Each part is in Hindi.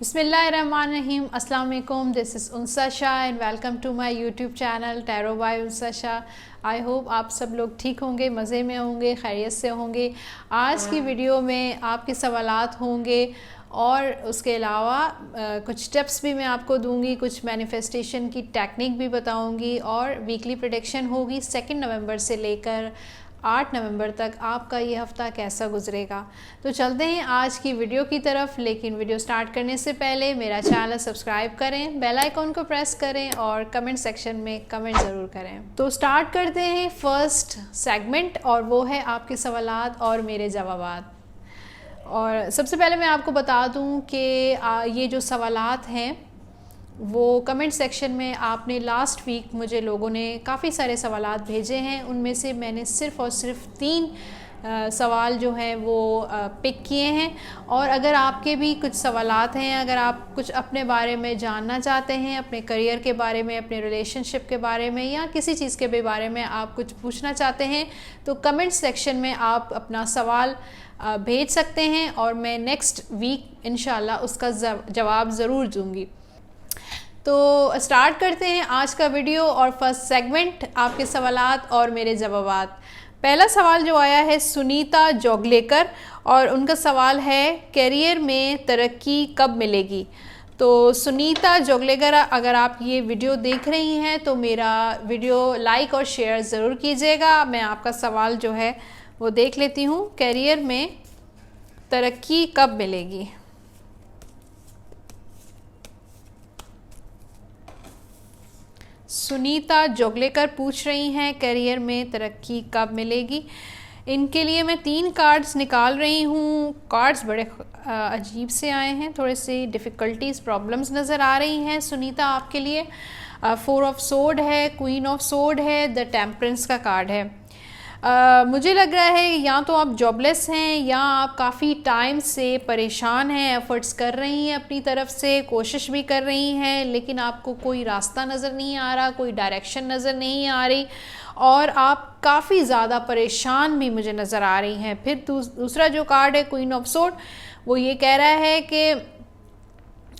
बिस्मिल्लाहिर्रहमानिर्रहीम, अस्सलाम वालेकुम। This is Unsa Shah and welcome to my YouTube channel tarot by Unsa Shah. I hope आप सब लोग ठीक होंगे, मज़े में होंगे, खैरियत से होंगे। आज की वीडियो में आपके सवालात होंगे और उसके अलावा कुछ टिप्स भी मैं आपको दूंगी, कुछ मैनिफेस्टेशन की टेक्निक भी बताऊंगी और वीकली प्रेडिक्शन होगी 2 नवंबर से लेकर 8 नवंबर तक आपका ये हफ़्ता कैसा गुजरेगा। तो चलते हैं आज की वीडियो की तरफ, लेकिन वीडियो स्टार्ट करने से पहले मेरा चैनल सब्सक्राइब करें, बेल आइकॉन को प्रेस करें और कमेंट सेक्शन में कमेंट ज़रूर करें। तो स्टार्ट करते हैं फर्स्ट सेगमेंट और वो है आपके सवालात और मेरे जवाबात। और सबसे पहले मैं आपको बता दूं कि ये जो सवालात हैं वो कमेंट सेक्शन में आपने लास्ट वीक मुझे लोगों ने काफ़ी सारे सवालात भेजे हैं, उनमें से मैंने सिर्फ़ और सिर्फ 3 सवाल जो हैं वो पिक किए हैं। और अगर आपके भी कुछ सवालात हैं, अगर आप कुछ अपने बारे में जानना चाहते हैं, अपने करियर के बारे में, अपने रिलेशनशिप के बारे में या किसी चीज़ के भी बारे में आप कुछ पूछना चाहते हैं, तो कमेंट सेक्शन में आप अपना सवाल भेज सकते हैं और मैं नेक्स्ट वीक इंशाल्लाह उसका जवाब ज़रूर दूँगी। तो स्टार्ट करते हैं आज का वीडियो और फर्स्ट सेगमेंट, आपके सवालात और मेरे जवाबात। पहला सवाल जो आया है सुनीता जोगलेकर और उनका सवाल है करियर में तरक्की कब मिलेगी। तो सुनीता जोगलेकर, अगर आप ये वीडियो देख रही हैं तो मेरा वीडियो लाइक और शेयर ज़रूर कीजिएगा। मैं आपका सवाल जो है वो देख लेती हूँ, करियर में तरक्की कब मिलेगी। सुनीता जोगलेकर पूछ रही हैं करियर में तरक्की कब मिलेगी। इनके लिए मैं 3 कार्ड्स निकाल रही हूँ। कार्ड्स बड़े अजीब से आए हैं, थोड़े से डिफ़िकल्टीज़, प्रॉब्लम्स नज़र आ रही हैं सुनीता आपके लिए। 4 ऑफ सोर्ड है, क्वीन ऑफ सोर्ड है, द टेम्परेंस का कार्ड है। मुझे लग रहा है या तो आप जॉबलेस हैं या आप काफ़ी टाइम से परेशान हैं, एफ़र्ट्स कर रही हैं, अपनी तरफ से कोशिश भी कर रही हैं, लेकिन आपको कोई रास्ता नज़र नहीं आ रहा, कोई डायरेक्शन नज़र नहीं आ रही और आप काफ़ी ज़्यादा परेशान भी मुझे नज़र आ रही हैं। फिर दूसरा जो कार्ड है क्वीन ऑफ सोर्ड, वो ये कह रहा है कि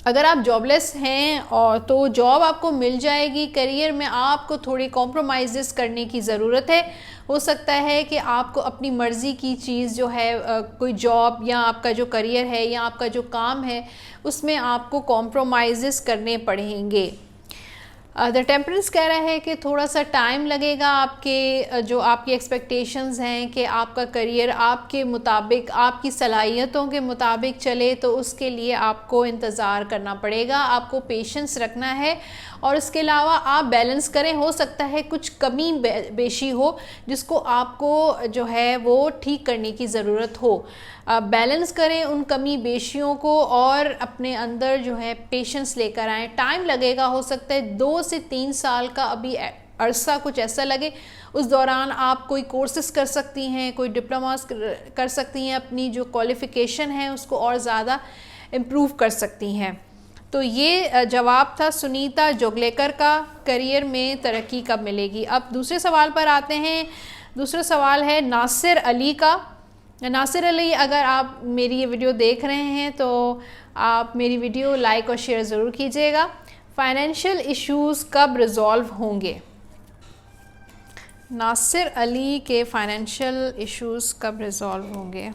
अगर आप जॉबलेस हैं और तो जॉब आपको मिल जाएगी, करियर में आपको थोड़ी कॉम्प्रोमाइज़ करने की ज़रूरत है। हो सकता है कि आपको अपनी मर्ज़ी की चीज़ जो है, कोई जॉब या आपका जो करियर है या आपका जो काम है, उसमें आपको कॉम्प्रोमाइज़ करने पड़ेंगे। द टेम्परेंस कह रहा है कि थोड़ा सा टाइम लगेगा आपके जो आपकी एक्सपेक्टेशंस हैं कि आपका करियर आपके मुताबिक, आपकी सलाहियतों के मुताबिक चले, तो उसके लिए आपको इंतज़ार करना पड़ेगा, आपको पेशेंस रखना है और इसके अलावा आप बैलेंस करें। हो सकता है कुछ कमी बेशी हो जिसको आपको जो है वो ठीक करने की ज़रूरत हो। बैलेंस करें उन कमी बेशियों को और अपने अंदर जो है पेशेंस लेकर आएँ। टाइम लगेगा, हो सकता है 2 से 3 साल का अभी अरसा कुछ ऐसा लगे। उस दौरान आप कोई कोर्सेस कर सकती हैं, कोई डिप्लोमास कर सकती हैं, अपनी जो क्वालिफ़िकेशन है उसको और ज़्यादा इम्प्रूव कर सकती हैं। तो ये जवाब था सुनीता जोगलेकर का, करियर में तरक्की कब मिलेगी। अब दूसरे सवाल पर आते हैं। दूसरा सवाल है नासिर अली का। नासिर अली, अगर आप मेरी ये वीडियो देख रहे हैं तो आप मेरी वीडियो लाइक और शेयर ज़रूर कीजिएगा। फाइनेंशियल इश्यूज़ कब रिजॉल्व होंगे? नासिर अली के फाइनेंशियल इश्यूज़ कब रिजॉल्व होंगे?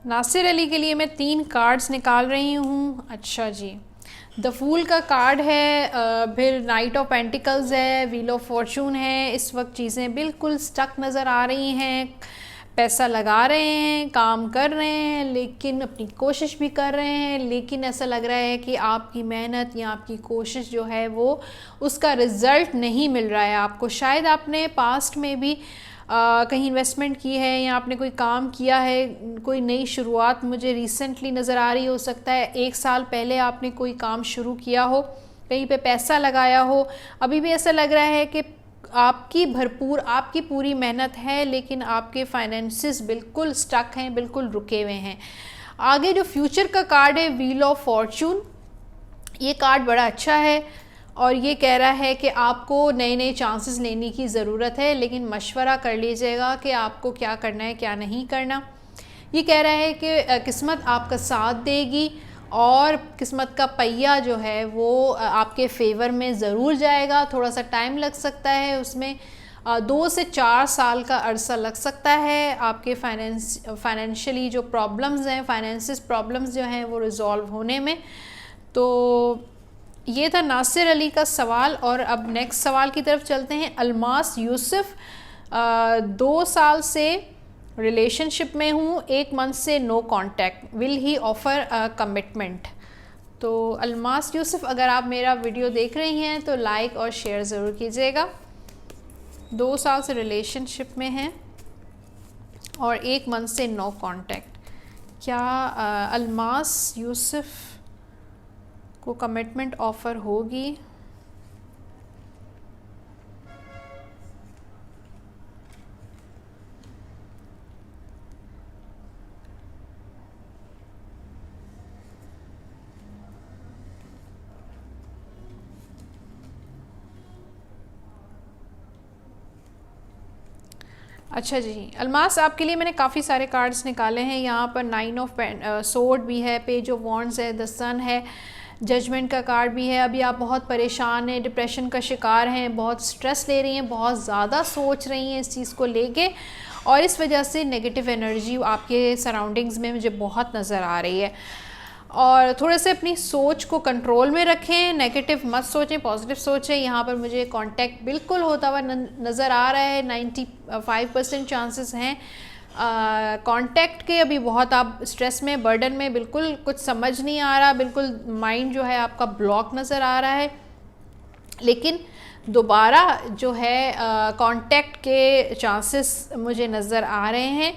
नासिर अली के लिए मैं 3 कार्ड्स निकाल रही हूँ। अच्छा जी, द फूल का कार्ड है, फिर नाइट ऑफ पेंटिकल्स है, व्हील ऑफ फॉर्चून है। इस वक्त चीज़ें बिल्कुल स्टक नज़र आ रही हैं। पैसा लगा रहे हैं, काम कर रहे हैं, लेकिन अपनी कोशिश भी कर रहे हैं, लेकिन ऐसा लग रहा है कि आपकी मेहनत या आपकी कोशिश जो है वो उसका रिज़ल्ट नहीं मिल रहा है आपको। शायद आपने पास्ट में भी कहीं इन्वेस्टमेंट की है या आपने कोई काम किया है, कोई नई शुरुआत मुझे रिसेंटली नज़र आ रही हो सकता है 1 साल पहले आपने कोई काम शुरू किया हो, कहीं पे पैसा लगाया हो। अभी भी ऐसा लग रहा है कि आपकी पूरी मेहनत है, लेकिन आपके फाइनेंसेस बिल्कुल स्टक हैं, बिल्कुल रुके हुए हैं। आगे जो फ्यूचर का कार्ड है व्हील ऑफ फॉर्चून, ये कार्ड बड़ा अच्छा है और ये कह रहा है कि आपको नए नए चांसेस लेने की ज़रूरत है, लेकिन मशवरा कर लीजिएगा कि आपको क्या करना है क्या नहीं करना। ये कह रहा है कि किस्मत आपका साथ देगी और किस्मत का पहिया जो है वो आपके फेवर में ज़रूर जाएगा। थोड़ा सा टाइम लग सकता है, उसमें 2 से 4 साल का अरसा लग सकता है। आपके फाइनेंशियली जो प्रॉब्लम्स हैं, फाइनेंसिस प्रॉब्लम्स जो हैं वो रिज़ॉल्व होने में। तो ये था नासिर अली का सवाल। और अब नेक्स्ट सवाल की तरफ चलते हैं। अलमास यूसुफ, 2 साल से रिलेशनशिप में हूँ, 1 मंथ से no contact, will he offer a commitment. तो अलमास यूसुफ, अगर आप मेरा वीडियो देख रही हैं तो लाइक और शेयर ज़रूर कीजिएगा। 2 साल से रिलेशनशिप में हैं और 1 मंथ से नो कांटेक्ट। क्या अलमास यूसुफ को कमिटमेंट ऑफ़र होगी? अच्छा जी, अलमास, आपके लिए मैंने काफ़ी सारे कार्ड्स निकाले हैं। यहाँ पर 9 ऑफ सोर्ड भी है, पेज ऑफ वॉन्ड्स है, द सन है, जजमेंट का कार्ड भी है। अभी आप बहुत परेशान हैं, डिप्रेशन का शिकार हैं, बहुत स्ट्रेस ले रही हैं, बहुत ज़्यादा सोच रही हैं इस चीज़ को लेके, और इस वजह से नेगेटिव एनर्जी आपके सराउंडिंग्स में मुझे बहुत नज़र आ रही है। और थोड़े से अपनी सोच को कंट्रोल में रखें, नेगेटिव मत सोचें, पॉजिटिव सोचें। यहाँ पर मुझे कांटेक्ट बिल्कुल होता हुआ नज़र आ रहा है, 95% चांसेस हैं कांटेक्ट के। अभी बहुत आप स्ट्रेस में, बर्डन में, बिल्कुल कुछ समझ नहीं आ रहा, बिल्कुल माइंड जो है आपका ब्लॉक नज़र आ रहा है। लेकिन दोबारा जो है कांटेक्ट के चांसेस मुझे नज़र आ रहे हैं।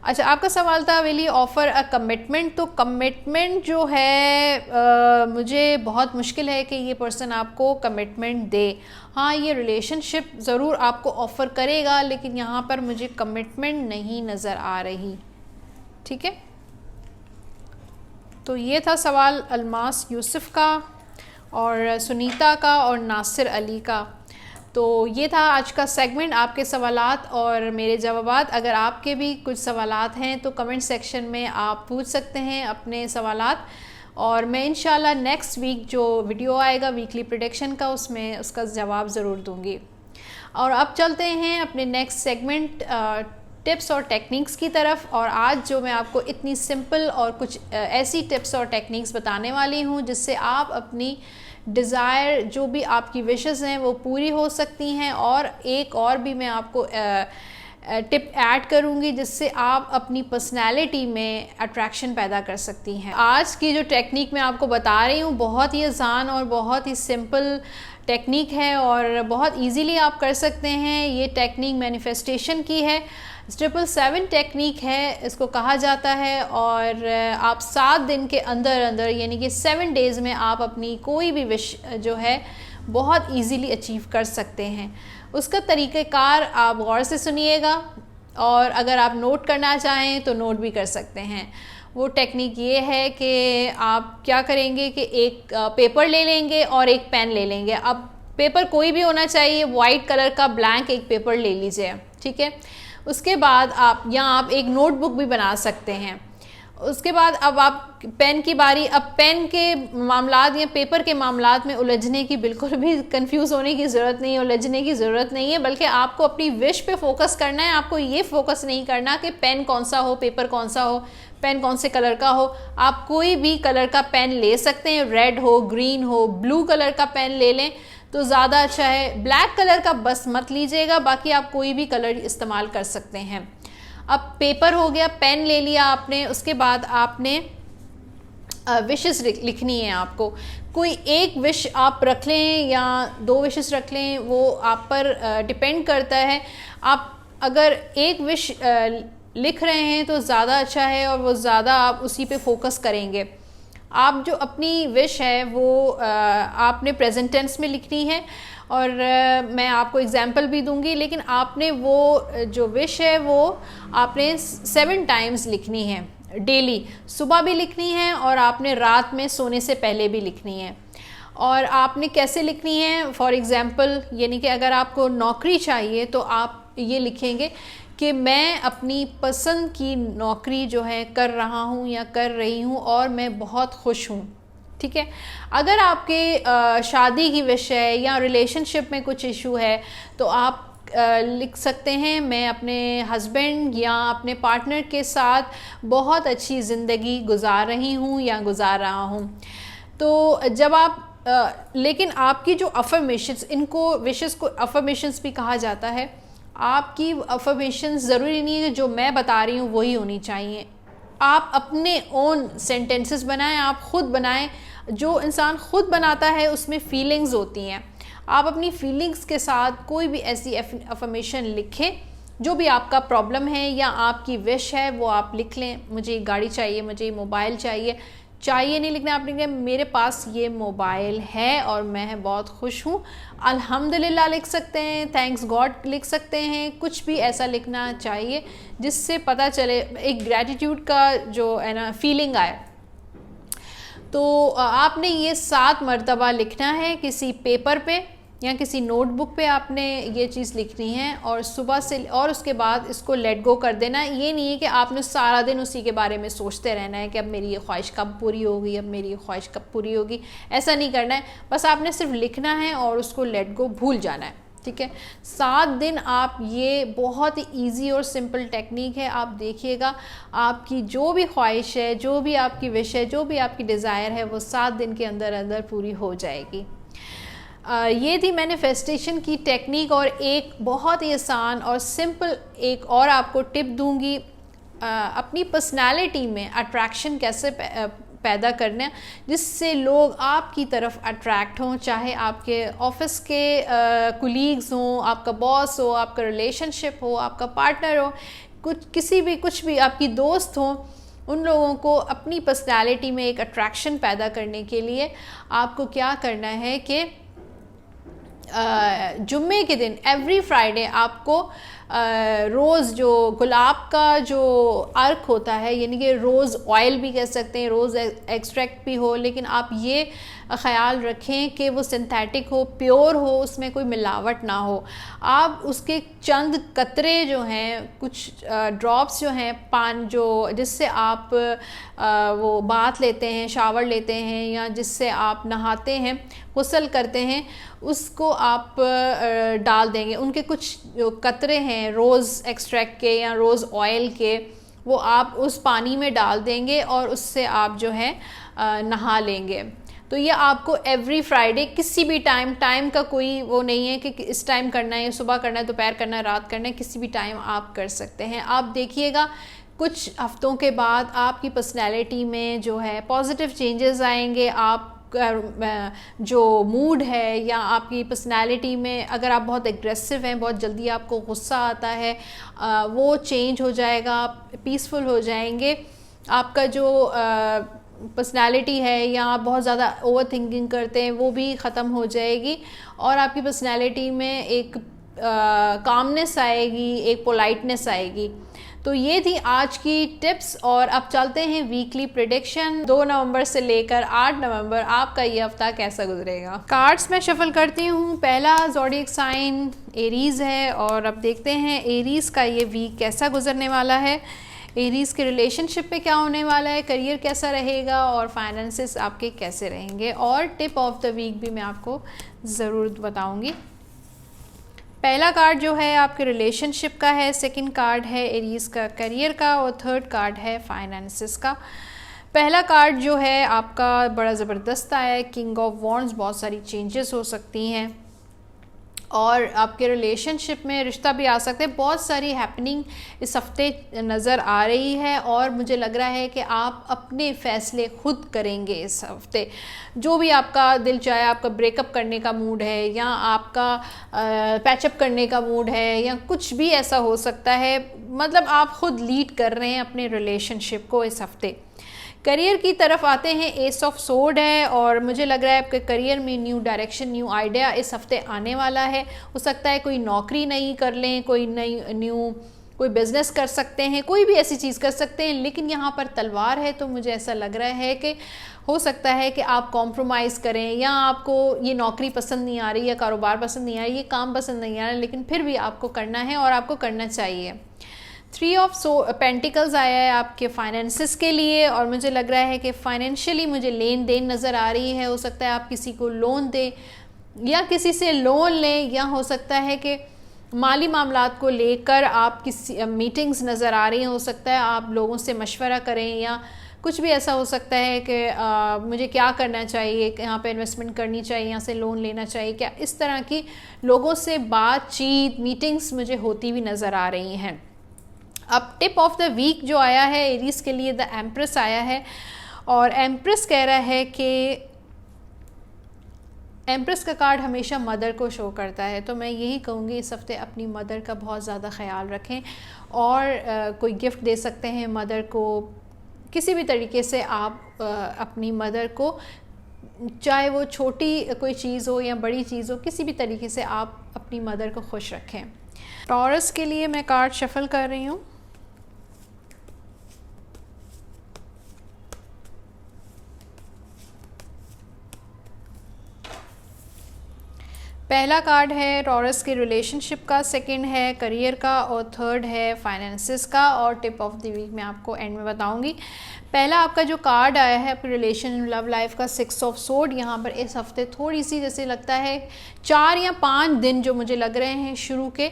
अच्छा, आपका सवाल था will he offer a commitment. तो कमिटमेंट जो है मुझे बहुत मुश्किल है कि ये पर्सन आपको कमिटमेंट दे। हाँ, ये रिलेशनशिप ज़रूर आपको ऑफ़र करेगा, लेकिन यहाँ पर मुझे कमिटमेंट नहीं नज़र आ रही। ठीक है, तो ये था सवाल अलमास यूसुफ का और सुनीता का और नासिर अली का। तो ये था आज का सेगमेंट, आपके सवालात और मेरे जवाबात। अगर आपके भी कुछ सवालात हैं तो कमेंट सेक्शन में आप पूछ सकते हैं अपने सवालात, और मैं इंशाल्लाह नेक्स्ट वीक जो वीडियो आएगा वीकली प्रेडिक्शन का, उसमें उसका जवाब ज़रूर दूंगी। और अब चलते हैं अपने नेक्स्ट सेगमेंट टिप्स और टेक्निक्स की तरफ। और आज जो मैं आपको इतनी सिंपल और कुछ ऐसी टिप्स और टेक्निक्स बताने वाली हूँ जिससे आप अपनी डिज़ायर, जो भी आपकी विशेस हैं, वो पूरी हो सकती हैं। और एक और भी मैं आपको टिप ऐड करूँगी जिससे आप अपनी पर्सनैलिटी में अट्रैक्शन पैदा कर सकती हैं। आज की जो टेक्निक मैं आपको बता रही हूँ बहुत ही आसान और बहुत ही सिंपल टेक्निक है और बहुत इजीली आप कर सकते हैं। ये टेक्निक मैनिफेस्टेशन की है, 777 टेक्निक है इसको कहा जाता है। और आप 7 दिन के अंदर अंदर, यानी कि 7 डेज़ में आप अपनी कोई भी विश जो है बहुत इजीली अचीव कर सकते हैं। उसका तरीक़ेकार आप गौर से सुनिएगा, और अगर आप नोट करना चाहें तो नोट भी कर सकते हैं। वो टेक्निक ये है कि आप क्या करेंगे कि एक पेपर ले लेंगे और एक पेन ले लेंगे। अब पेपर कोई भी होना चाहिए, वाइट कलर का ब्लैंक एक पेपर ले लीजिए, ठीक है। उसके बाद आप एक नोटबुक भी बना सकते हैं। उसके बाद अब आप पेन की बारी। अब पेन के मामलात या पेपर के मामलात में उलझने की, बिल्कुल भी कंफ्यूज होने की ज़रूरत नहीं है, उलझने की ज़रूरत नहीं है, बल्कि आपको अपनी विश पे फोकस करना है। आपको ये फोकस नहीं करना कि पेन कौन सा हो, पेपर कौन सा हो, पेन कौन से कलर का हो। आप कोई भी कलर का पेन ले सकते हैं, रेड हो, ग्रीन हो, ब्लू कलर का पेन ले लें तो ज़्यादा अच्छा है। ब्लैक कलर का बस मत लीजिएगा, बाकी आप कोई भी कलर इस्तेमाल कर सकते हैं। अब पेपर हो गया, पेन ले लिया आपने, उसके बाद आपने विशेस लिखनी है। आपको कोई एक विश आप रख लें या 2 विशेस रख लें, वो आप पर डिपेंड करता है। आप अगर एक विश लिख रहे हैं तो ज़्यादा अच्छा है और वो ज़्यादा आप उसी पे फोकस करेंगे। आप जो अपनी विश है वो आपने प्रेजेंट टेंस में लिखनी है, और मैं आपको एग्जांपल भी दूंगी, लेकिन आपने वो जो विश है वो आपने 7 टाइम्स लिखनी है डेली। सुबह भी लिखनी है और आपने रात में सोने से पहले भी लिखनी है। और आपने कैसे लिखनी है, फॉर एग्ज़ाम्पल यानी कि अगर आपको नौकरी चाहिए तो आप ये लिखेंगे कि मैं अपनी पसंद की नौकरी जो है कर रहा हूँ या कर रही हूँ और मैं बहुत खुश हूँ। ठीक है। अगर आपके शादी की विषय या रिलेशनशिप में कुछ इशू है तो आप लिख सकते हैं मैं अपने हस्बैंड या अपने पार्टनर के साथ बहुत अच्छी ज़िंदगी गुजार रही हूँ या गुजार रहा हूँ। तो जब आप लेकिन आपकी जो अफर्मेशंस, इनको विशेस को अफर्मेशंस भी कहा जाता है, आपकी अफर्मेशंस ज़रूरी नहीं है जो मैं बता रही हूँ वही होनी चाहिए। आप अपने ओन सेंटेंसेस बनाएं, आप ख़ुद बनाएं। जो इंसान ख़ुद बनाता है उसमें फीलिंग्स होती हैं। आप अपनी फीलिंग्स के साथ कोई भी ऐसी अफर्मेशन लिखें, जो भी आपका प्रॉब्लम है या आपकी विश है वो आप लिख लें। मुझे गाड़ी चाहिए, मुझे मोबाइल चाहिए, चाहिए नहीं लिखना, आप लिखें मेरे पास ये मोबाइल है और मैं बहुत खुश हूँ। अल्हम्दुलिल्लाह लिख सकते हैं, थैंक्स गॉड लिख सकते हैं, कुछ भी ऐसा लिखना चाहिए जिससे पता चले, एक ग्रैटिट्यूड का जो है ना फीलिंग आए। तो आपने ये 7 मरतबा लिखना है किसी पेपर पे या किसी नोटबुक पे आपने ये चीज़ लिखनी है और सुबह से, और उसके बाद इसको लेट गो कर देना है। ये नहीं है कि आपने सारा दिन उसी के बारे में सोचते रहना है कि अब मेरी ये ख्वाहिश कब पूरी होगी, अब मेरी ये ख्वाहिश कब पूरी होगी। ऐसा नहीं करना है, बस आपने सिर्फ लिखना है और उसको लेट गो भूल जाना है। ठीक है। 7 दिन आप, ये बहुत ही ईजी और सिंपल टेक्निक है, आप देखिएगा आपकी जो भी ख्वाहिश है, जो भी आपकी विश है, जो भी आपकी डिज़ायर है वो 7 दिन के अंदर अंदर पूरी हो जाएगी। ये थी मैनिफेस्टेशन की टेक्निक। और एक बहुत ही आसान और सिंपल एक और आपको टिप दूंगी, अपनी पर्सनालिटी में अट्रैक्शन कैसे पैदा करना जिससे लोग आपकी तरफ अट्रैक्ट हों, चाहे आपके ऑफिस के कुलीग्स हों, आपका बॉस हो, आपका रिलेशनशिप हो, आपका पार्टनर हो, कुछ भी आपकी दोस्त हो, उन लोगों को अपनी पर्सनालिटी में एक अट्रैक्शन पैदा करने के लिए आपको क्या करना है कि जुम्मे के दिन एवरी फ्राइडे आपको रोज़ जो गुलाब का जो अर्क होता है, यानी कि रोज़ ऑयल भी कह सकते हैं, रोज़ एक्सट्रैक्ट भी हो, लेकिन आप ये ख़याल रखें कि वो सिंथेटिक हो, प्योर हो, उसमें कोई मिलावट ना हो। आप उसके चंद कतरे जो हैं, कुछ ड्रॉप्स जो हैं पान, जो जिससे आप वो बाथ लेते हैं, शावर लेते हैं या जिससे आप नहाते हैं, गुस्ल करते हैं, उसको आप डाल देंगे। उनके कुछ जो कतरे हैं रोज़ एक्सट्रैक्ट के या रोज़ ऑयल के, वो आप उस पानी में डाल देंगे और उससे आप जो है नहा लेंगे। तो ये आपको एवरी फ्राइडे किसी भी टाइम का कोई वो नहीं है कि इस टाइम करना है, सुबह करना है, दोपहर करना है, रात करना है, किसी भी टाइम आप कर सकते हैं। आप देखिएगा कुछ हफ्तों के बाद आपकी पर्सनैलिटी में जो है पॉजिटिव चेंजेस आएंगे। आप जो मूड है या आपकी पर्सनैलिटी में, अगर आप बहुत एग्रेसिव हैं, बहुत जल्दी आपको गुस्सा आता है, वो चेंज हो जाएगा, आप पीसफुल हो जाएंगे। आपका जो पर्सनैलिटी है या आप बहुत ज़्यादा ओवर थिंकिंग करते हैं वो भी ख़त्म हो जाएगी और आपकी पर्सनैलिटी में एक कामनेस आएगी, एक पोलाइटनेस आएगी। तो ये थी आज की टिप्स और अब चलते हैं वीकली प्रेडिक्शन। 2 नवंबर से लेकर 8 नवंबर आपका ये हफ्ता कैसा गुजरेगा। कार्ड्स मैं शफल करती हूँ। पहला ज़ोडिएक साइन एरीज़ है और अब देखते हैं एरीज़ का ये वीक कैसा गुजरने वाला है, एरीज़ के रिलेशनशिप पे क्या होने वाला है, करियर कैसा रहेगा और फाइनेंसेस आपके कैसे रहेंगे। और टिप ऑफ द वीक भी मैं आपको ज़रूर बताऊँगी। पहला कार्ड जो है आपके रिलेशनशिप का है, सेकंड कार्ड है एरीज़ का करियर का और थर्ड कार्ड है फाइनेंसेस का। पहला कार्ड जो है आपका बड़ा ज़बरदस्त आया है, किंग ऑफ वॉन्ड्स। बहुत सारी चेंजेस हो सकती हैं और आपके रिलेशनशिप में रिश्ता भी आ सकते हैं। बहुत सारी हैपनिंग इस हफ्ते नज़र आ रही है और मुझे लग रहा है कि आप अपने फ़ैसले खुद करेंगे इस हफ्ते। जो भी आपका दिल चाहे, आपका ब्रेकअप करने का मूड है या आपका पैचअप करने का मूड है या कुछ भी ऐसा हो सकता है, मतलब आप खुद लीड कर रहे हैं अपने रिलेशनशिप को इस हफ्ते। करियर की तरफ आते हैं, एस ऑफ सोर्ड है और मुझे लग रहा है आपके करियर में न्यू डायरेक्शन, न्यू आइडिया इस हफ्ते आने वाला है। हो सकता है कोई नौकरी नई कर लें, कोई नई न्यू कोई बिज़नेस कर सकते हैं, कोई भी ऐसी चीज़ कर सकते हैं, लेकिन यहाँ पर तलवार है तो मुझे ऐसा लग रहा है कि हो सकता है कि आप कॉम्प्रोमाइज़ करें, या आपको ये नौकरी पसंद नहीं आ रही, या कारोबार पसंद नहीं आ रही, ये काम पसंद नहीं आ रहा, लेकिन फिर भी आपको करना है और आपको करना चाहिए। 3 ऑफ पेंटिकल्स आया है आपके फाइनेंसिस के लिए, और मुझे लग रहा है कि फाइनेंशियली मुझे लेन देन नज़र आ रही है। हो सकता है आप किसी को लोन दें या किसी से लोन लें, या हो सकता है कि माली मामलात को लेकर आप किसी मीटिंग्स नज़र आ रही हैं। हो सकता है आप लोगों से मशवरा करें, या कुछ भी ऐसा हो सकता है कि मुझे क्या करना चाहिए, यहाँ पे इन्वेस्टमेंट करनी चाहिए, यहाँ से लोन लेना चाहिए क्या, इस तरह की लोगों से बातचीत, मीटिंग्स मुझे होती हुई नज़र आ रही हैं। अब टिप ऑफ द वीक जो आया है एरीज के लिए, द एम्प्रेस आया है, और एम्प्रेस कह रहा है कि एम्प्रेस का कार्ड हमेशा मदर को शो करता है, तो मैं यही कहूँगी इस हफ्ते अपनी मदर का बहुत ज़्यादा ख्याल रखें, और कोई गिफ्ट दे सकते हैं मदर को। किसी भी तरीके से आप अपनी मदर को, चाहे वो छोटी कोई चीज़ हो या बड़ी चीज़ हो, किसी भी तरीके से आप अपनी मदर को खुश रखें। टॉरस के लिए मैं कार्ड शफल कर रही हूँ। पहला कार्ड है टॉरस के रिलेशनशिप का, सेकंड है करियर का, और थर्ड है फाइनेंसिस का, और टिप ऑफ द वीक मैं आपको एंड में बताऊंगी। पहला आपका जो कार्ड आया है आपके रिलेशन लव लाइफ का, 6 ऑफ सोर्ड, यहाँ पर इस हफ्ते थोड़ी सी जैसे लगता है 4 या 5 दिन जो मुझे लग रहे हैं शुरू के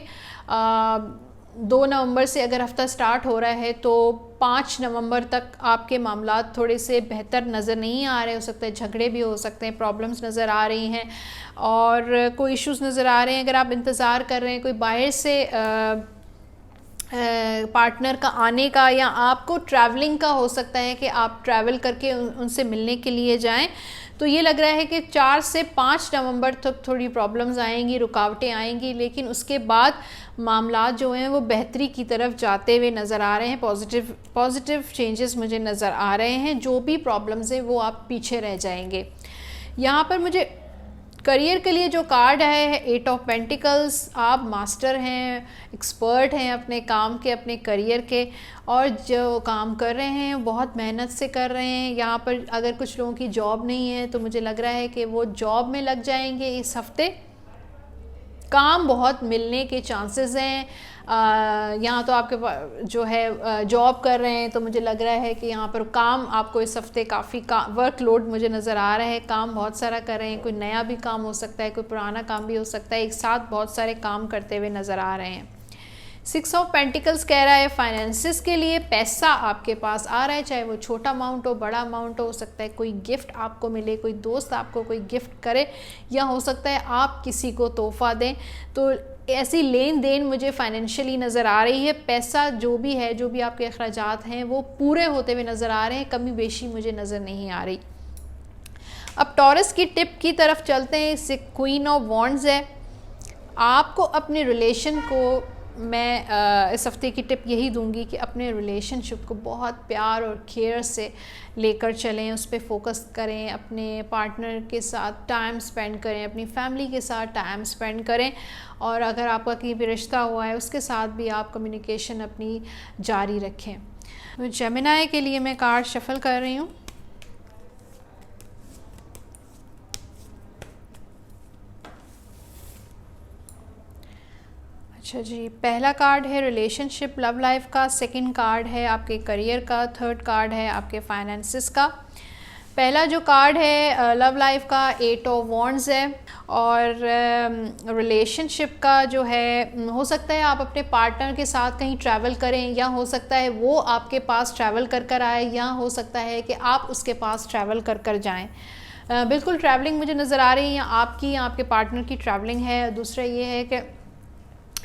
2 नवंबर से अगर हफ्ता स्टार्ट हो रहा है तो 5 नवंबर तक आपके मामलात थोड़े से बेहतर नज़र नहीं आ रहे। हो सकता है झगड़े भी हो सकते हैं, प्रॉब्लम्स नज़र आ रही हैं, और कोई इश्यूज़ नज़र आ रहे हैं। अगर आप इंतज़ार कर रहे हैं कोई बाहर से पार्टनर का आने का, या आपको ट्रैवलिंग का हो सकता है कि आप ट्रैवल करके उनसे मिलने के लिए जाएं, तो ये लग रहा है कि 4 से 5 नवंबर तक थोड़ी प्रॉब्लम्स आएंगी, रुकावटें आएंगी, लेकिन उसके बाद मामलात जो हैं वो बेहतरी की तरफ जाते हुए नज़र आ रहे हैं। पॉजिटिव चेंजेस मुझे नज़र आ रहे हैं। जो भी प्रॉब्लम्स हैं वो आप पीछे रह जाएंगे। यहाँ पर मुझे करियर के लिए जो कार्ड है 8 ऑफ पेंटिकल्स, आप मास्टर हैं, एक्सपर्ट हैं अपने काम के, अपने करियर के, और जो काम कर रहे हैं बहुत मेहनत से कर रहे हैं। यहाँ पर अगर कुछ लोगों की जॉब नहीं है तो मुझे लग रहा है कि वो जॉब में लग जाएंगे इस हफ्ते। काम बहुत मिलने के चांसेस हैं। यहाँ तो आपके जो है जॉब कर रहे हैं तो मुझे लग रहा है कि यहाँ पर काम आपको इस हफ्ते काफ़ी वर्कलोड मुझे नज़र आ रहा है। काम बहुत सारा कर रहे हैं, कोई नया भी काम हो सकता है, कोई पुराना काम भी हो सकता है, एक साथ बहुत सारे काम करते हुए नज़र आ रहे हैं। 6 ऑफ पेंटिकल्स कह रहा है फाइनेंसिस के लिए पैसा आपके पास आ रहा है, चाहे वो छोटा अमाउंट हो, बड़ा अमाउंट हो सकता है कोई गिफ्ट आपको मिले, कोई दोस्त आपको कोई गिफ्ट करे, या हो सकता है आप किसी को तोहफा दें। तो ऐसी लेन देन मुझे फाइनेंशियली नज़र आ रही है। पैसा जो भी है, जो भी आपके अखराजात हैं वो पूरे होते हुए नज़र आ रहे हैं, कमी बेशी मुझे नज़र नहीं आ रही। अब टॉरस की टिप की तरफ चलते हैं। इससे क्वीन ऑफ वॉन्ड्स है। आपको अपने रिलेशन को मैं इस हफ्ते की टिप यही दूंगी कि अपने रिलेशनशिप को बहुत प्यार और केयर से लेकर चलें, उस पर फोकस करें, अपने पार्टनर के साथ टाइम स्पेंड करें, अपनी फैमिली के साथ टाइम स्पेंड करें, और अगर आपका कहीं भी रिश्ता हुआ है उसके साथ भी आप कम्युनिकेशन अपनी जारी रखें। तो जेमिनाई के लिए मैं कार्ड शफल कर रही हूँ। अच्छा जी, पहला कार्ड है रिलेशनशिप लव लाइफ का, सेकंड कार्ड है आपके करियर का, थर्ड कार्ड है आपके फाइनेंसिस का। पहला जो कार्ड है लव लाइफ का 8 ऑफ वॉन्ड्स है, और रिलेशनशिप का जो है हो सकता है आप अपने पार्टनर के साथ कहीं ट्रैवल करें, या हो सकता है वो आपके पास ट्रैवल कर आए, या हो सकता है कि आप उसके पास ट्रैवल कर जाएं। बिल्कुल ट्रैवलिंग मुझे नज़र आ रही है, या आपकी या आपके पार्टनर की ट्रैवलिंग है। दूसरा ये है कि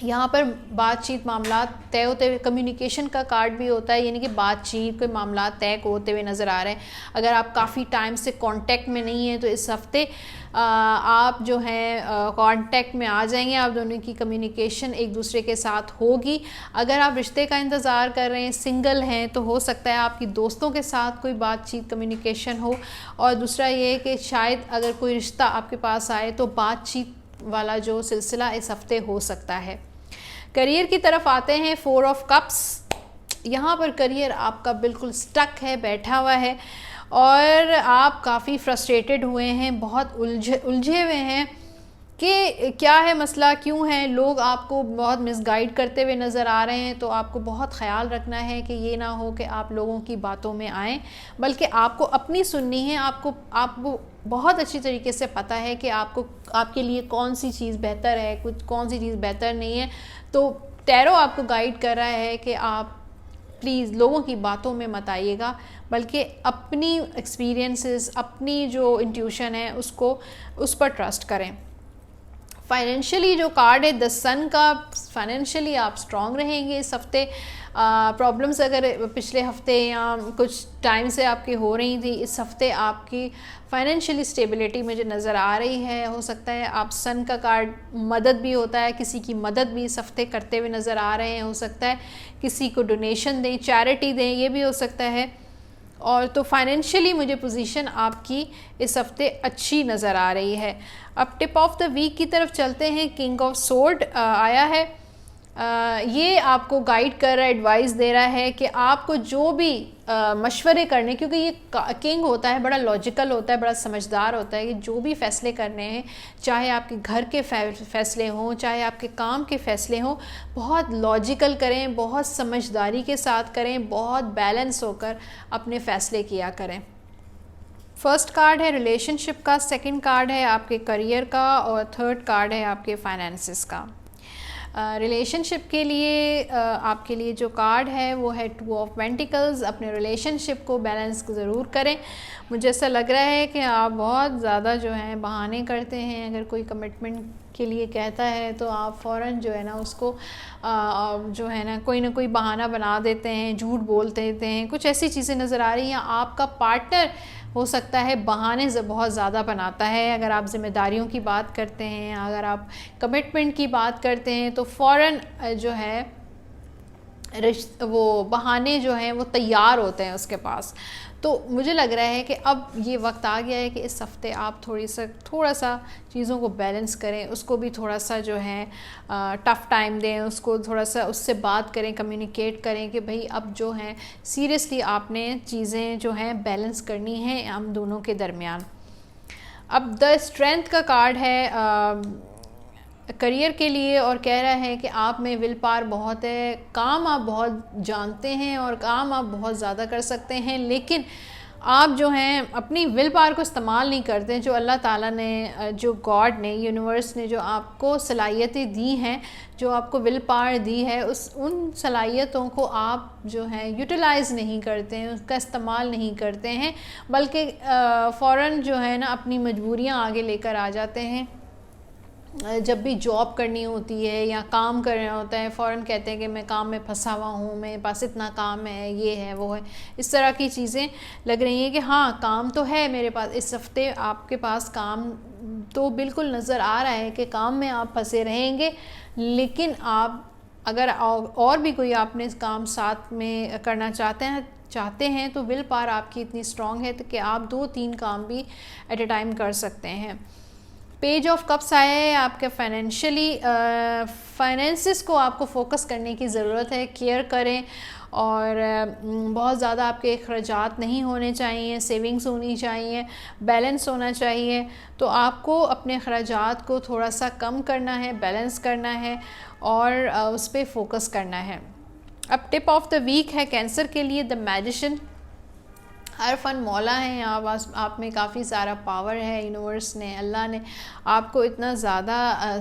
यहाँ पर बातचीत, मामलात तय होते हुए, कम्युनिकेशन का कार्ड भी होता है, यानी कि बातचीत, कोई मामलात तय होते हुए नज़र आ रहे हैं। अगर आप काफ़ी टाइम से कांटेक्ट में नहीं हैं तो इस हफ्ते आप जो हैं कांटेक्ट में आ जाएंगे, आप दोनों की कम्युनिकेशन एक दूसरे के साथ होगी। अगर आप रिश्ते का इंतज़ार कर रहे हैं, सिंगल हैं, तो हो सकता है आपकी दोस्तों के साथ कोई बातचीत, कम्युनिकेशन हो। और दूसरा ये है कि शायद अगर कोई रिश्ता आपके पास आए तो बातचीत वाला जो सिलसिला इस हफ्ते हो सकता है। करियर की तरफ आते हैं, 4 ऑफ कप्स। यहाँ पर करियर आपका बिल्कुल स्टक है, बैठा हुआ है और आप काफ़ी फ्रस्ट्रेटेड हुए हैं, बहुत उलझे हुए हैं कि क्या है मसला, क्यों है, लोग आपको बहुत मिसगाइड करते हुए नज़र आ रहे हैं। तो आपको बहुत ख्याल रखना है कि ये ना हो कि आप लोगों की बातों में आएँ, बल्कि आपको अपनी सुननी है। आपको बहुत अच्छी तरीके से पता है कि आपके लिए कौन सी चीज़ बेहतर है, कौन सी चीज़ बेहतर नहीं है। तो टैरो आपको गाइड कर रहा है कि आप प्लीज़ लोगों की बातों में मत आइएगा, बल्कि अपनी एक्सपीरियंसेस, अपनी जो इंट्यूशन है उस पर ट्रस्ट करें। फाइनेंशियली जो कार्ड है द सन का, फाइनेंशियली आप स्ट्रॉन्ग रहेंगे इस हफ्ते। प्रॉब्लम्स अगर पिछले हफ्ते या कुछ टाइम से आपकी हो रही थी, इस हफ्ते आपकी फाइनेंशियली स्टेबिलिटी मुझे नज़र आ रही है। हो सकता है आप सन का कार्ड मदद भी होता है, किसी की मदद भी इस हफ्ते करते हुए नज़र आ रहे हैं। हो सकता है किसी को डोनेशन दें, चैरिटी दें, ये भी हो सकता है। और तो फाइनेंशियली मुझे पोजीशन आपकी इस हफ्ते अच्छी नज़र आ रही है। अब टिप ऑफ द वीक की तरफ चलते हैं। किंग ऑफ सोर्ड आया है। ये आपको गाइड कर रहा है, एडवाइस दे रहा है कि आपको जो भी मशवरे करने, क्योंकि ये किंग होता है, बड़ा लॉजिकल होता है, बड़ा समझदार होता है, कि जो भी फ़ैसले करने हैं, चाहे आपके घर के फ़ैसले हों, चाहे आपके काम के फ़ैसले हों, बहुत लॉजिकल करें, बहुत समझदारी के साथ करें, बहुत बैलेंस होकर अपने फ़ैसले किया करें। फर्स्ट कार्ड है रिलेशनशिप का, सेकंड कार्ड है आपके करियर का और थर्ड कार्ड है आपके फाइनेंसेस का। रिलेशनशिप के लिए आपके लिए जो कार्ड है वो है 2 ऑफ पेंटिकल्स। अपने रिलेशनशिप को बैलेंस ज़रूर करें। मुझे ऐसा लग रहा है कि आप बहुत ज़्यादा जो है बहाने करते हैं। अगर कोई कमिटमेंट के लिए कहता है तो आप फ़ौरन जो है ना उसको जो है ना कोई बहाना बना देते हैं, झूठ बोल देते हैं, कुछ ऐसी चीज़ें नज़र आ रही हैं। आपका पार्टनर हो सकता है बहाने बहुत ज़्यादा बनाता है। अगर आप ज़िम्मेदारियों की बात करते हैं, अगर आप कमिटमेंट की बात करते हैं, तो फ़ौरन जो है वो बहाने जो हैं वो तैयार होते हैं उसके पास। तो मुझे लग रहा है कि अब ये वक्त आ गया है कि इस हफ्ते आप थोड़ा सा चीज़ों को बैलेंस करें, उसको भी थोड़ा सा जो है टफ़ टाइम दें, उसको थोड़ा सा उससे बात करें, कम्युनिकेट करें कि भाई अब जो है सीरियसली आपने चीज़ें जो हैं बैलेंस करनी हैं हम दोनों के दरमियान। अब द स्ट्रेंथ का कार्ड है करियर के लिए और कह रहा है कि आप में विल पावर बहुत है, काम आप बहुत जानते हैं और काम आप बहुत ज़्यादा कर सकते हैं, लेकिन आप जो हैं अपनी विल पावर को इस्तेमाल नहीं करते। जो अल्लाह ताला ने, जो गॉड ने, यूनिवर्स ने जो आपको सलाहियतें दी हैं, जो आपको विल पावर दी है, उन सलाहियतों को आप जो है यूटिलाइज़ नहीं करते हैं, उसका इस्तेमाल नहीं करते हैं, बल्कि फ़ौरन जो है ना अपनी मजबूरियाँ आगे लेकर आ जाते हैं। जब भी जॉब करनी होती है या काम करना होता है, फ़ौरन कहते हैं कि मैं काम में फंसा हुआ हूँ, मेरे पास इतना काम है, ये है वो है, इस तरह की चीज़ें लग रही हैं कि हाँ काम तो है मेरे पास। इस हफ्ते आपके पास काम तो बिल्कुल नज़र आ रहा है कि काम में आप फंसे रहेंगे, लेकिन आप अगर और भी कोई आपने इस काम साथ में करना चाहते हैं तो विल पावर आपकी इतनी स्ट्रॉन्ग है कि आप 2-3 काम भी एट ए टाइम कर सकते हैं। पेज ऑफ कप्स आया है आपके फाइनेंसेस को आपको फोकस करने की ज़रूरत है, केयर करें और बहुत ज़्यादा आपके अखराजात नहीं होने चाहिए, सेविंग्स होनी चाहिए, बैलेंस होना चाहिए। तो आपको अपने अखराजात को थोड़ा सा कम करना है, बैलेंस करना है और उस पर फोकस करना है। अब टिप ऑफ द वीक है कैंसर के लिए द मैजिशियन। हर फन मौला है, आप में काफ़ी सारा पावर है। यूनिवर्स ने, अल्लाह ने आपको इतना ज़्यादा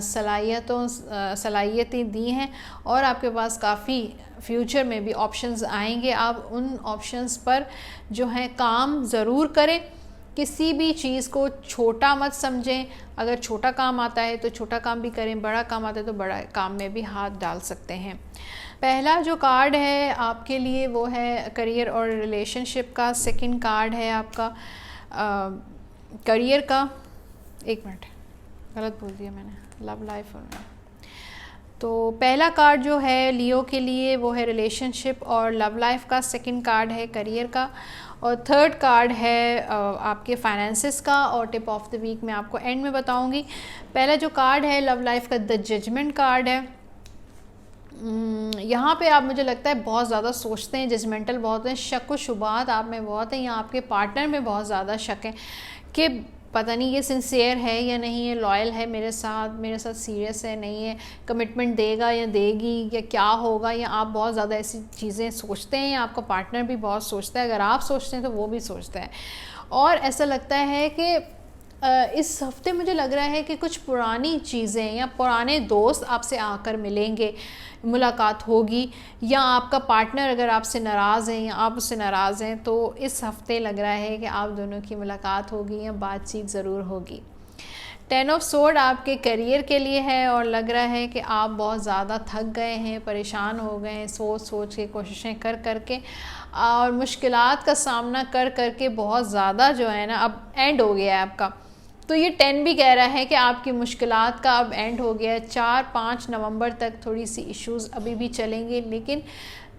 सलाहियतें दी हैं और आपके पास काफ़ी फ्यूचर में भी ऑप्शंस आएंगे। आप उन ऑप्शंस पर जो है काम ज़रूर करें। किसी भी चीज़ को छोटा मत समझें। अगर छोटा काम आता है तो छोटा काम भी करें, बड़ा काम आता है तो बड़ा काम में भी हाथ डाल सकते हैं। पहला जो कार्ड है आपके लिए वो है करियर और रिलेशनशिप का। सेकंड कार्ड है आपका करियर का, एक मिनट गलत बोल दिया मैंने, लव लाइफ। तो पहला कार्ड जो है लियो के लिए वो है रिलेशनशिप और लव लाइफ का, सेकंड कार्ड है करियर का और थर्ड कार्ड है आपके फाइनेंसेस का। और टिप ऑफ द वीक मैं आपको एंड में बताऊंगी। पहला जो कार्ड है लव लाइफ का द जजमेंट कार्ड है। यहाँ पे आप, मुझे लगता है, बहुत ज़्यादा सोचते हैं, जजमेंटल बहुत हैं, शक व शुबात आप में बहुत है, या आपके पार्टनर में बहुत ज़्यादा शक है कि पता नहीं ये सिंसियर है या नहीं है, लॉयल है मेरे साथ सीरियस है नहीं है, कमिटमेंट देगा या देगी, या क्या होगा, या आप बहुत ज़्यादा ऐसी चीज़ें सोचते हैं, या आपका पार्टनर भी बहुत सोचता है। अगर आप सोचते हैं तो वो भी सोचता है। और ऐसा लगता है कि इस हफ्ते मुझे लग रहा है कि कुछ पुरानी चीज़ें या पुराने दोस्त आपसे आकर मिलेंगे, मुलाकात होगी, या आपका पार्टनर अगर आपसे नाराज़ हैं या आप उससे नाराज़ हैं तो इस हफ्ते लग रहा है कि आप दोनों की मुलाकात होगी या बातचीत ज़रूर होगी। 10 ऑफ सोर्ड आपके करियर के लिए है, और लग रहा है कि आप बहुत ज़्यादा थक गए हैं, परेशान हो गए हैं, सोच के कोशिशें कर के और मुश्किलात का सामना कर के बहुत ज़्यादा जो है ना अब एंड हो गया है आपका। तो ये 10 भी कह रहा है कि आपकी मुश्किलात का अब एंड हो गया है। 4-5 नवंबर तक थोड़ी सी इश्यूज़ अभी भी चलेंगे, लेकिन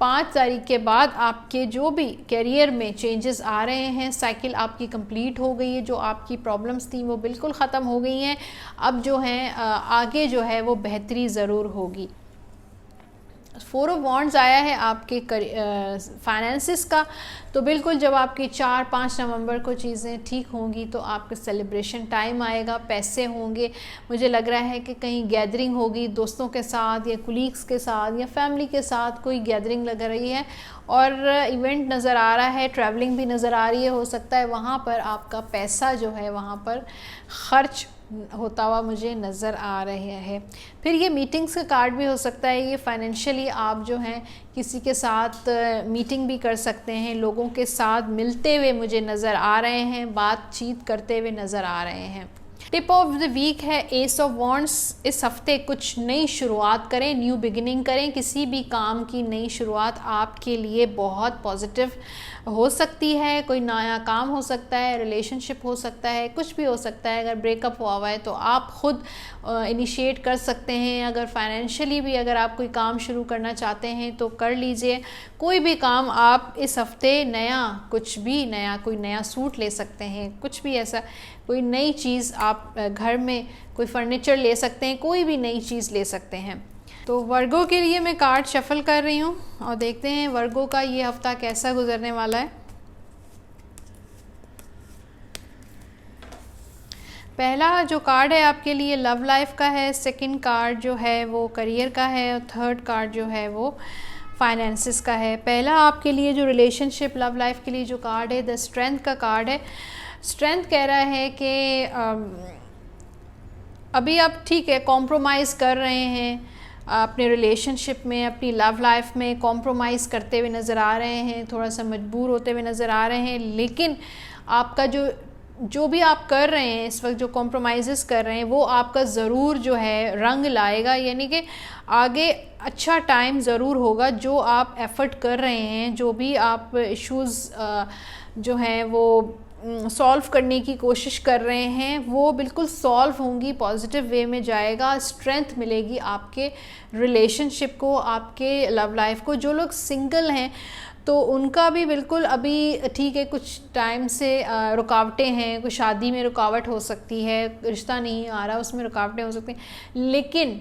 5 तारीख के बाद आपके जो भी करियर में चेंजेस आ रहे हैं, साइकिल आपकी कंप्लीट हो गई है, जो आपकी प्रॉब्लम्स थी वो बिल्कुल ख़त्म हो गई हैं। अब जो हैं आगे जो है वो बेहतरी ज़रूर होगी। 4 ऑफ वॉन्ड्स आया है आपके फाइनेंसिस का, तो बिल्कुल जब आपकी 4-5 नवंबर को चीज़ें ठीक होंगी तो आपके सेलिब्रेशन टाइम आएगा, पैसे होंगे। मुझे लग रहा है कि कहीं गैदरिंग होगी दोस्तों के साथ या कुलीग्स के साथ या फैमिली के साथ, कोई गैदरिंग लग रही है और इवेंट नज़र आ रहा है, ट्रैवलिंग भी नज़र आ रही है। हो सकता है वहाँ पर आपका पैसा जो है वहाँ पर ख़र्च होता हुआ मुझे नज़र आ रहे हैं। फिर ये मीटिंग्स का कार्ड भी हो सकता है। ये फाइनेंशियली आप जो हैं किसी के साथ मीटिंग भी कर सकते हैं, लोगों के साथ मिलते हुए मुझे नज़र आ रहे हैं, बातचीत करते हुए नज़र आ रहे हैं। टिप ऑफ द वीक है एस ऑफ वॉन्ड्स। इस हफ्ते कुछ नई शुरुआत करें, न्यू बिगिनिंग करें। किसी भी काम की नई शुरुआत आपके लिए बहुत पॉजिटिव हो सकती है। कोई नया काम हो सकता है, रिलेशनशिप हो सकता है, कुछ भी हो सकता है। अगर ब्रेकअप हुआ हुआ है तो आप खुद इनिशिएट कर सकते हैं। अगर फाइनेंशियली भी अगर आप कोई काम शुरू करना चाहते हैं तो कर लीजिए। कोई भी काम आप इस हफ्ते नया, कुछ भी नया, कोई नया सूट ले सकते हैं, कुछ भी ऐसा कोई नई चीज़ आप घर में कोई फर्नीचर ले सकते हैं, कोई भी नई चीज़ ले सकते हैं। तो वर्गो के लिए मैं कार्ड शफल कर रही हूँ और देखते हैं वर्गो का ये हफ्ता कैसा गुजरने वाला है। पहला जो कार्ड है आपके लिए लव लाइफ का है, सेकंड कार्ड जो है वो करियर का है और थर्ड कार्ड जो है वो फाइनेंसिस का है। पहला आपके लिए जो रिलेशनशिप लव लाइफ के लिए जो कार्ड है द स्ट्रेंथ का कार्ड है। स्ट्रेंथ कह रहा है कि अभी आप ठीक है कॉम्प्रोमाइज़ कर रहे हैं अपने रिलेशनशिप में, अपनी लव लाइफ में कॉम्प्रोमाइज़ करते हुए नज़र आ रहे हैं, थोड़ा सा मजबूर होते हुए नज़र आ रहे हैं। लेकिन आपका जो भी आप कर रहे हैं इस वक्त, जो कॉम्प्रोमाइज़ कर रहे हैं वो आपका ज़रूर जो है रंग लाएगा, यानी कि आगे अच्छा टाइम ज़रूर होगा। जो आप एफ़र्ट कर रहे हैं, जो भी आप इश्यूज़ जो हैं वो सॉल्व करने की कोशिश कर रहे हैं वो बिल्कुल सॉल्व होंगी, पॉजिटिव वे में जाएगा, स्ट्रेंथ मिलेगी आपके रिलेशनशिप को, आपके लव लाइफ को। जो लोग सिंगल हैं तो उनका भी बिल्कुल अभी ठीक है, कुछ टाइम से रुकावटें हैं, कुछ शादी में रुकावट हो सकती है, रिश्ता नहीं आ रहा उसमें रुकावटें हो सकती हैं, लेकिन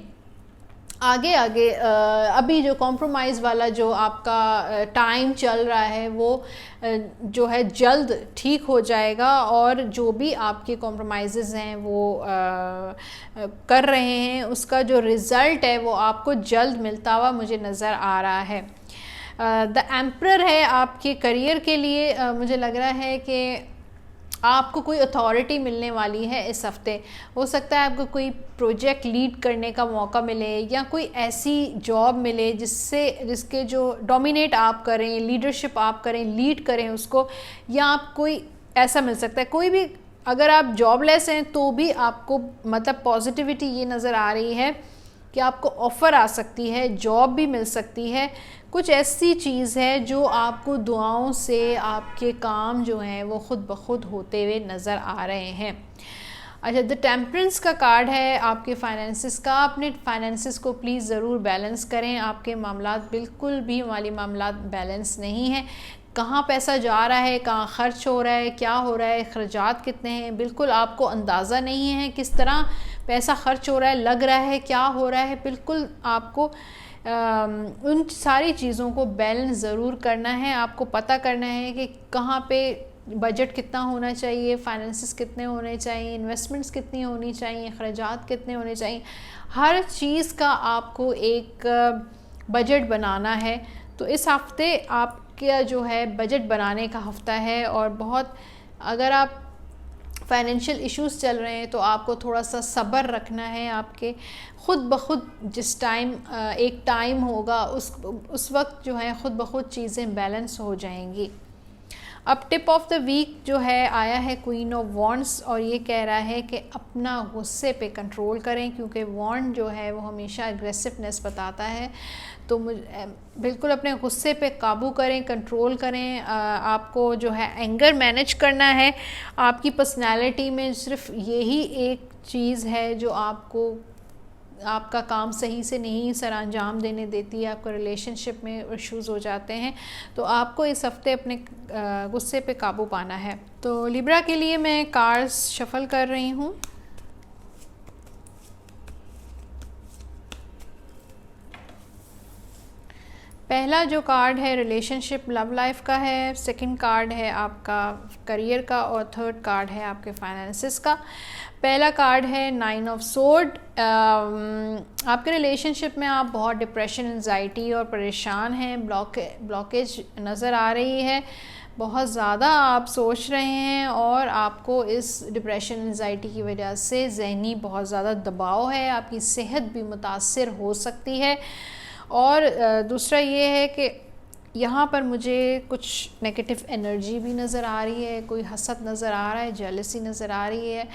आगे अभी जो कॉम्प्रोमाइज़ वाला जो आपका टाइम चल रहा है वो जो है जल्द ठीक हो जाएगा। और जो भी आपके कॉम्प्रोमाइज़ हैं वो कर रहे हैं उसका जो रिज़ल्ट है वो आपको जल्द मिलता हुआ मुझे नज़र आ रहा है। द एम्परर है आपके करियर के लिए। मुझे लग रहा है कि आपको कोई अथॉरिटी मिलने वाली है इस हफ्ते। हो सकता है आपको कोई प्रोजेक्ट लीड करने का मौका मिले या कोई ऐसी जॉब मिले जिसके जो डोमिनेट आप करें, लीडरशिप आप करें, लीड करें उसको, या आप कोई ऐसा मिल सकता है। कोई भी अगर आप जॉबलेस हैं तो भी आपको मतलब पॉजिटिविटी ये नज़र आ रही है कि आपको ऑफ़र आ सकती है, जॉब भी मिल सकती है। कुछ ऐसी चीज़ है जो आपको दुआओं से आपके काम जो हैं वो ख़ुद ब खुद होते हुए नज़र आ रहे हैं। अच्छा, द टेम्परेंस का कार्ड है आपके फाइनेंसिस का। अपने फाइनेंसिस को प्लीज़ ज़रूर बैलेंस करें। आपके मामलात बिल्कुल भी माली मामलात बैलेंस नहीं है। कहाँ पैसा जा रहा है, कहाँ ख़र्च हो रहा है, क्या हो रहा है, ख़र्चात कितने हैं, बिल्कुल आपको अंदाज़ा नहीं है। किस तरह पैसा ख़र्च हो रहा है, लग रहा है क्या हो रहा है, बिल्कुल आपको उन सारी चीज़ों को बैलेंस ज़रूर करना है। आपको पता करना है कि कहाँ पे बजट कितना होना चाहिए, फाइनेंसेस कितने होने चाहिए, इन्वेस्टमेंट्स कितनी होनी चाहिए, अखराजात कितने होने चाहिए। हर चीज़ का आपको एक बजट बनाना है। तो इस हफ्ते आपका जो है बजट बनाने का हफ्ता है, और बहुत अगर आप फाइनेंशियल इश्यूज़ चल रहे हैं तो आपको थोड़ा सा सब्र रखना है। आपके ख़ुद ब खुद जिस टाइम एक टाइम होगा उस वक्त जो है ख़ुद ब खुद चीज़ें बैलेंस हो जाएंगी। अब टिप ऑफ द वीक जो है आया है क्वीन ऑफ वॉन्ड्स, और ये कह रहा है कि अपना गुस्से पे कंट्रोल करें, क्योंकि वॉन्ड जो है वो हमेशा एग्रेसिवनेस बताता है। तो बिल्कुल अपने गुस्से पे काबू करें, कंट्रोल करें। आपको जो है एंगर मैनेज करना है। आपकी पर्सनैलिटी में सिर्फ यही एक चीज़ है जो आपको आपका काम सही से नहीं सर अंजाम देने देती है, आपका रिलेशनशिप में इश्यूज़ हो जाते हैं। तो आपको इस हफ्ते अपने गुस्से पे काबू पाना है। तो लिब्रा के लिए मैं कार्ड्स शफल कर रही हूँ। पहला जो कार्ड है रिलेशनशिप लव लाइफ का है, सेकंड कार्ड है आपका करियर का, और थर्ड कार्ड है आपके फाइनेंसेस का। पहला कार्ड है 9 ऑफ सोर्ड। आपके रिलेशनशिप में आप बहुत डिप्रेशन, एंजाइटी और परेशान हैं, ब्लॉकेज नज़र आ रही है। बहुत ज़्यादा आप सोच रहे हैं, और आपको इस डिप्रेशन, एंजाइटी की वजह से ज़हनी बहुत ज़्यादा दबाव है। आपकी सेहत भी मुतासर हो सकती है। और दूसरा ये है कि यहाँ पर मुझे कुछ नेगेटिव एनर्जी भी नज़र आ रही है, कोई हसद नज़र आ रहा है, जेलसी नज़र आ रही है,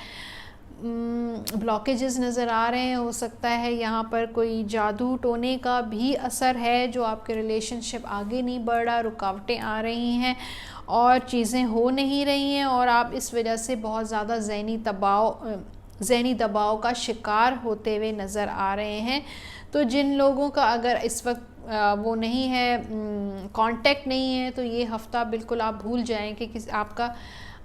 ब्लॉकेजेस नज़र आ रहे हैं। हो सकता है यहाँ पर कोई जादू टोने का भी असर है जो आपके रिलेशनशिप आगे नहीं बढ़ रहा, रुकावटें आ रही हैं और चीज़ें हो नहीं रही हैं, और आप इस वजह से बहुत ज़्यादा ज़हनी दबाव का शिकार होते हुए नज़र आ रहे हैं। तो जिन लोगों का अगर इस वक्त वो नहीं है, कांटेक्ट नहीं है, तो ये हफ़्ता बिल्कुल आप भूल जाएं कि आपका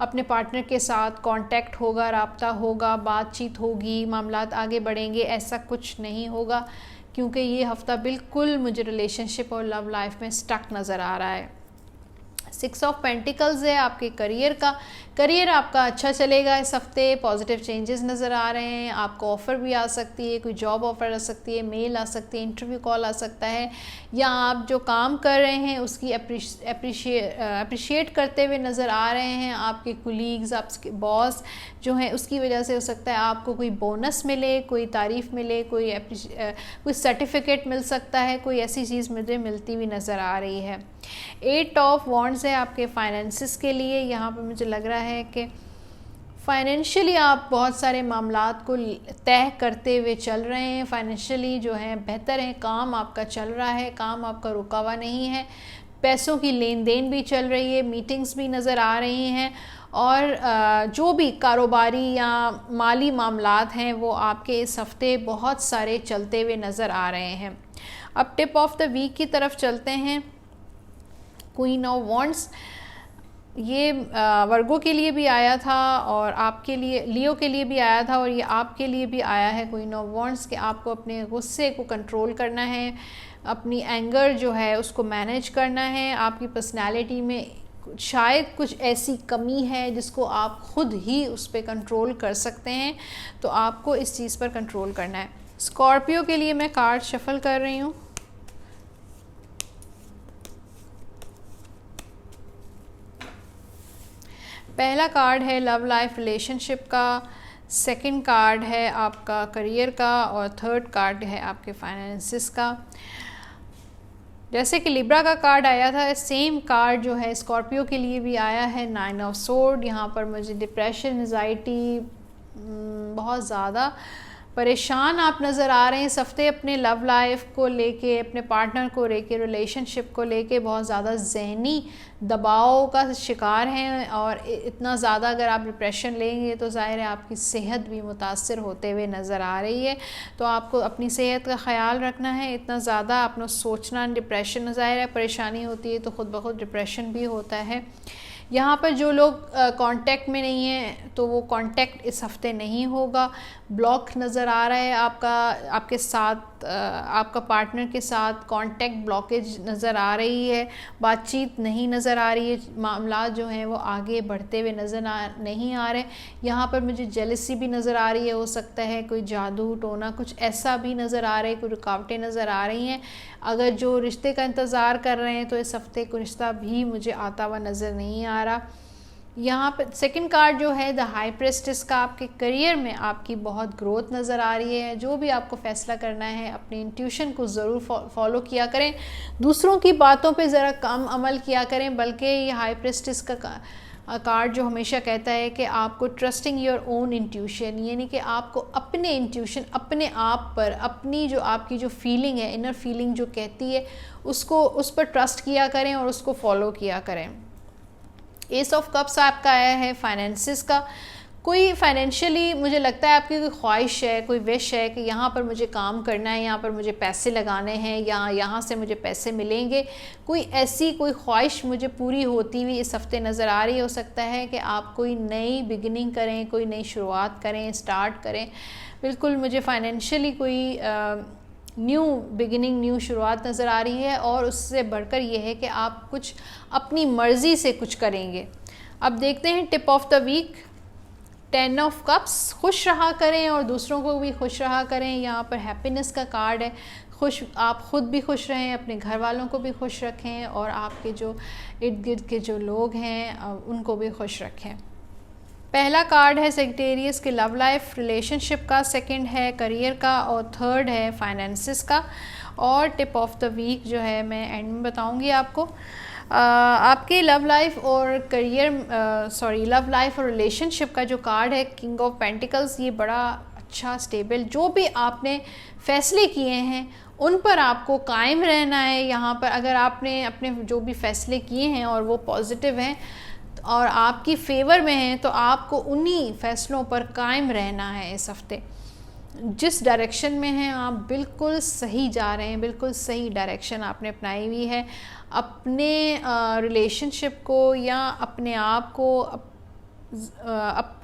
अपने पार्टनर के साथ कांटेक्ट होगा, राब्ता होगा, बातचीत होगी, मामलात आगे बढ़ेंगे। ऐसा कुछ नहीं होगा, क्योंकि ये हफ़्ता बिल्कुल मुझे रिलेशनशिप और लव लाइफ में स्टक नज़र आ रहा है। 6 ऑफ पेंटिकल्स है आपके करियर का। करियर आपका अच्छा चलेगा इस हफ्ते, पॉजिटिव चेंजेस नज़र आ रहे हैं। आपको ऑफ़र भी आ सकती है, कोई जॉब ऑफ़र आ सकती है, मेल आ सकती है, इंटरव्यू कॉल आ सकता है, या आप जो काम कर रहे हैं उसकी अप्रिशिएट करते हुए नज़र आ रहे हैं। आपके कुलीग्स, आपके बॉस जो हैं उसकी वजह से हो सकता है आपको कोई बोनस मिले, कोई तारीफ़ मिले, कोई सर्टिफिकेट मिल सकता है, कोई ऐसी चीज़ मुझे मिलती हुई नज़र आ रही है। 8 ऑफ वॉन्ड्स है आपके फाइनेंसिस के लिए। यहाँ पर मुझे लग रहा है कि फाइनेंशियली आप बहुत सारे मामलात को तय करते हुए चल रहे हैं, फाइनेंशियली जो है बेहतर है, काम आपका चल रहा है, काम आपका रुका हुआ नहीं है, पैसों की लेन देन भी चल रही है, मीटिंग्स भी नज़र आ रही हैं, और जो भी कारोबारी या माली मामलात हैं वो आपके इस हफ्ते बहुत सारे चलते हुए नज़र आ रहे हैं। अब टिप ऑफ द वीक की तरफ चलते हैं। क्वीन ऑफ वॉन्ड्स, ये वर्गो के लिए भी आया था और आपके लिए, लियो के लिए भी आया था, और ये आपके लिए भी आया है क्वीन ऑफ वॉन्ड्स, कि आपको अपने गुस्से को कंट्रोल करना है, अपनी एंगर जो है उसको मैनेज करना है। आपकी पर्सनैलिटी में शायद कुछ ऐसी कमी है जिसको आप खुद ही उस पर कंट्रोल कर सकते हैं, तो आपको इस चीज़ पर कंट्रोल करना है। स्कॉर्पियो के लिए मैं कार्ड शफल कर रही हूँ। पहला कार्ड है लव लाइफ रिलेशनशिप का, सेकंड कार्ड है आपका करियर का, और थर्ड कार्ड है आपके फाइनेंसिस का। जैसे कि लिब्रा का कार्ड आया था, सेम कार्ड जो है स्कॉर्पियो के लिए भी आया है, 9 ऑफ सोर्ड। यहाँ पर मुझे डिप्रेशन, एंजाइटी, बहुत ज़्यादा परेशान आप नज़र आ रहे हैं इस हफ्ते अपने लव लाइफ को लेके, अपने पार्टनर को लेके, रिलेशनशिप को लेके बहुत ज़्यादा ज़हनी दबाव का शिकार हैं, और इतना ज़्यादा अगर आप डिप्रेशन लेंगे तो ज़ाहिर है आपकी सेहत भी मुतासर होते हुए नज़र आ रही है। तो आपको अपनी सेहत का ख़्याल रखना है। इतना ज़्यादा अपना सोचना, डिप्रेशन ज़ाहिर है परेशानी होती है तो ख़ुद ब खुद डिप्रेशन भी होता है। यहाँ पर जो लोग कांटेक्ट में नहीं हैं तो वो कांटेक्ट इस हफ्ते नहीं होगा। ब्लॉक नज़र आ रहा है आपका, आपके साथ आपका पार्टनर के साथ कांटेक्ट ब्लॉकेज नज़र आ रही है, बातचीत नहीं नज़र आ रही है, मामला जो हैं वो आगे बढ़ते हुए नहीं आ रहे। यहाँ पर मुझे जेलसी भी नज़र आ रही है, हो सकता है कोई जादू टोना कुछ ऐसा भी नज़र आ रहा है, कोई रुकावटें नज़र आ रही हैं। अगर जो रिश्ते का इंतज़ार कर रहे हैं तो इस हफ्ते कोई रिश्ता भी मुझे आता हुआ नज़र नहीं आ रहा। यहाँ पर सेकंड कार्ड जो है द हाई प्रेस्टिस का, आपके करियर में आपकी बहुत ग्रोथ नज़र आ रही है। जो भी आपको फ़ैसला करना है अपनी इंट्यूशन को ज़रूर फॉलो किया करें, दूसरों की बातों पे ज़रा कम अमल किया करें। बल्कि ये हाई प्रेस्टिस का कार्ड जो हमेशा कहता है कि आपको ट्रस्टिंग योर ओन इंट्यूशन, यानी कि आपको अपने इंट्यूशन, अपने आप पर, अपनी जो आपकी जो फीलिंग है, इनर फीलिंग जो कहती है उसको, उस पर ट्रस्ट किया करें और उसको फॉलो किया करें। एस ऑफ कप्स आपका आया है फाइनेंसिस का। कोई फाइनेंशियली मुझे लगता है आपकी कोई ख्वाहिश है, कोई विश है कि यहाँ पर मुझे काम करना है, यहाँ पर मुझे पैसे लगाने हैं या यहाँ से मुझे पैसे मिलेंगे। कोई ऐसी कोई ख्वाहिश मुझे पूरी होती हुई इस हफ्ते नज़र आ रही। हो सकता है कि आप कोई नई बिगिनिंग करें, कोई नई शुरुआत करें, स्टार्ट करें। बिल्कुल मुझे फाइनेंशियली कोई न्यू बिगिनिंग, न्यू शुरुआत नज़र आ रही है। और उससे बढ़कर यह है कि आप कुछ अपनी मर्ज़ी से कुछ करेंगे। अब देखते हैं tip of the week, 10 of cups. खुश रहा करें और दूसरों को भी खुश रहा करें। यहाँ पर हैप्पीनेस का कार्ड है। खुश, आप ख़ुद भी खुश रहें, अपने घर वालों को भी खुश रखें और आपके जो इर्द गिर्द के जो लोग हैं उनको भी खुश रखें। पहला कार्ड है सेक्रेटेरियस के लव लाइफ रिलेशनशिप का, सेकंड है करियर का और थर्ड है फाइनेंसिस का। और टिप ऑफ द वीक जो है मैं एंड में बताऊंगी आपको। आपके लव लाइफ और लव लाइफ और रिलेशनशिप का जो कार्ड है किंग ऑफ पेंटिकल्स, ये बड़ा अच्छा स्टेबल, जो भी आपने फ़ैसले किए हैं उन पर आपको कायम रहना है। यहाँ पर अगर आपने अपने जो भी फ़ैसले किए हैं और वो पॉजिटिव हैं और आपकी फेवर में हैं तो आपको उन्हीं फैसलों पर कायम रहना है। इस हफ्ते जिस डायरेक्शन में हैं आप बिल्कुल सही जा रहे हैं, बिल्कुल सही डायरेक्शन आपने अपनाई हुई है। अपने रिलेशनशिप को या अपने आप को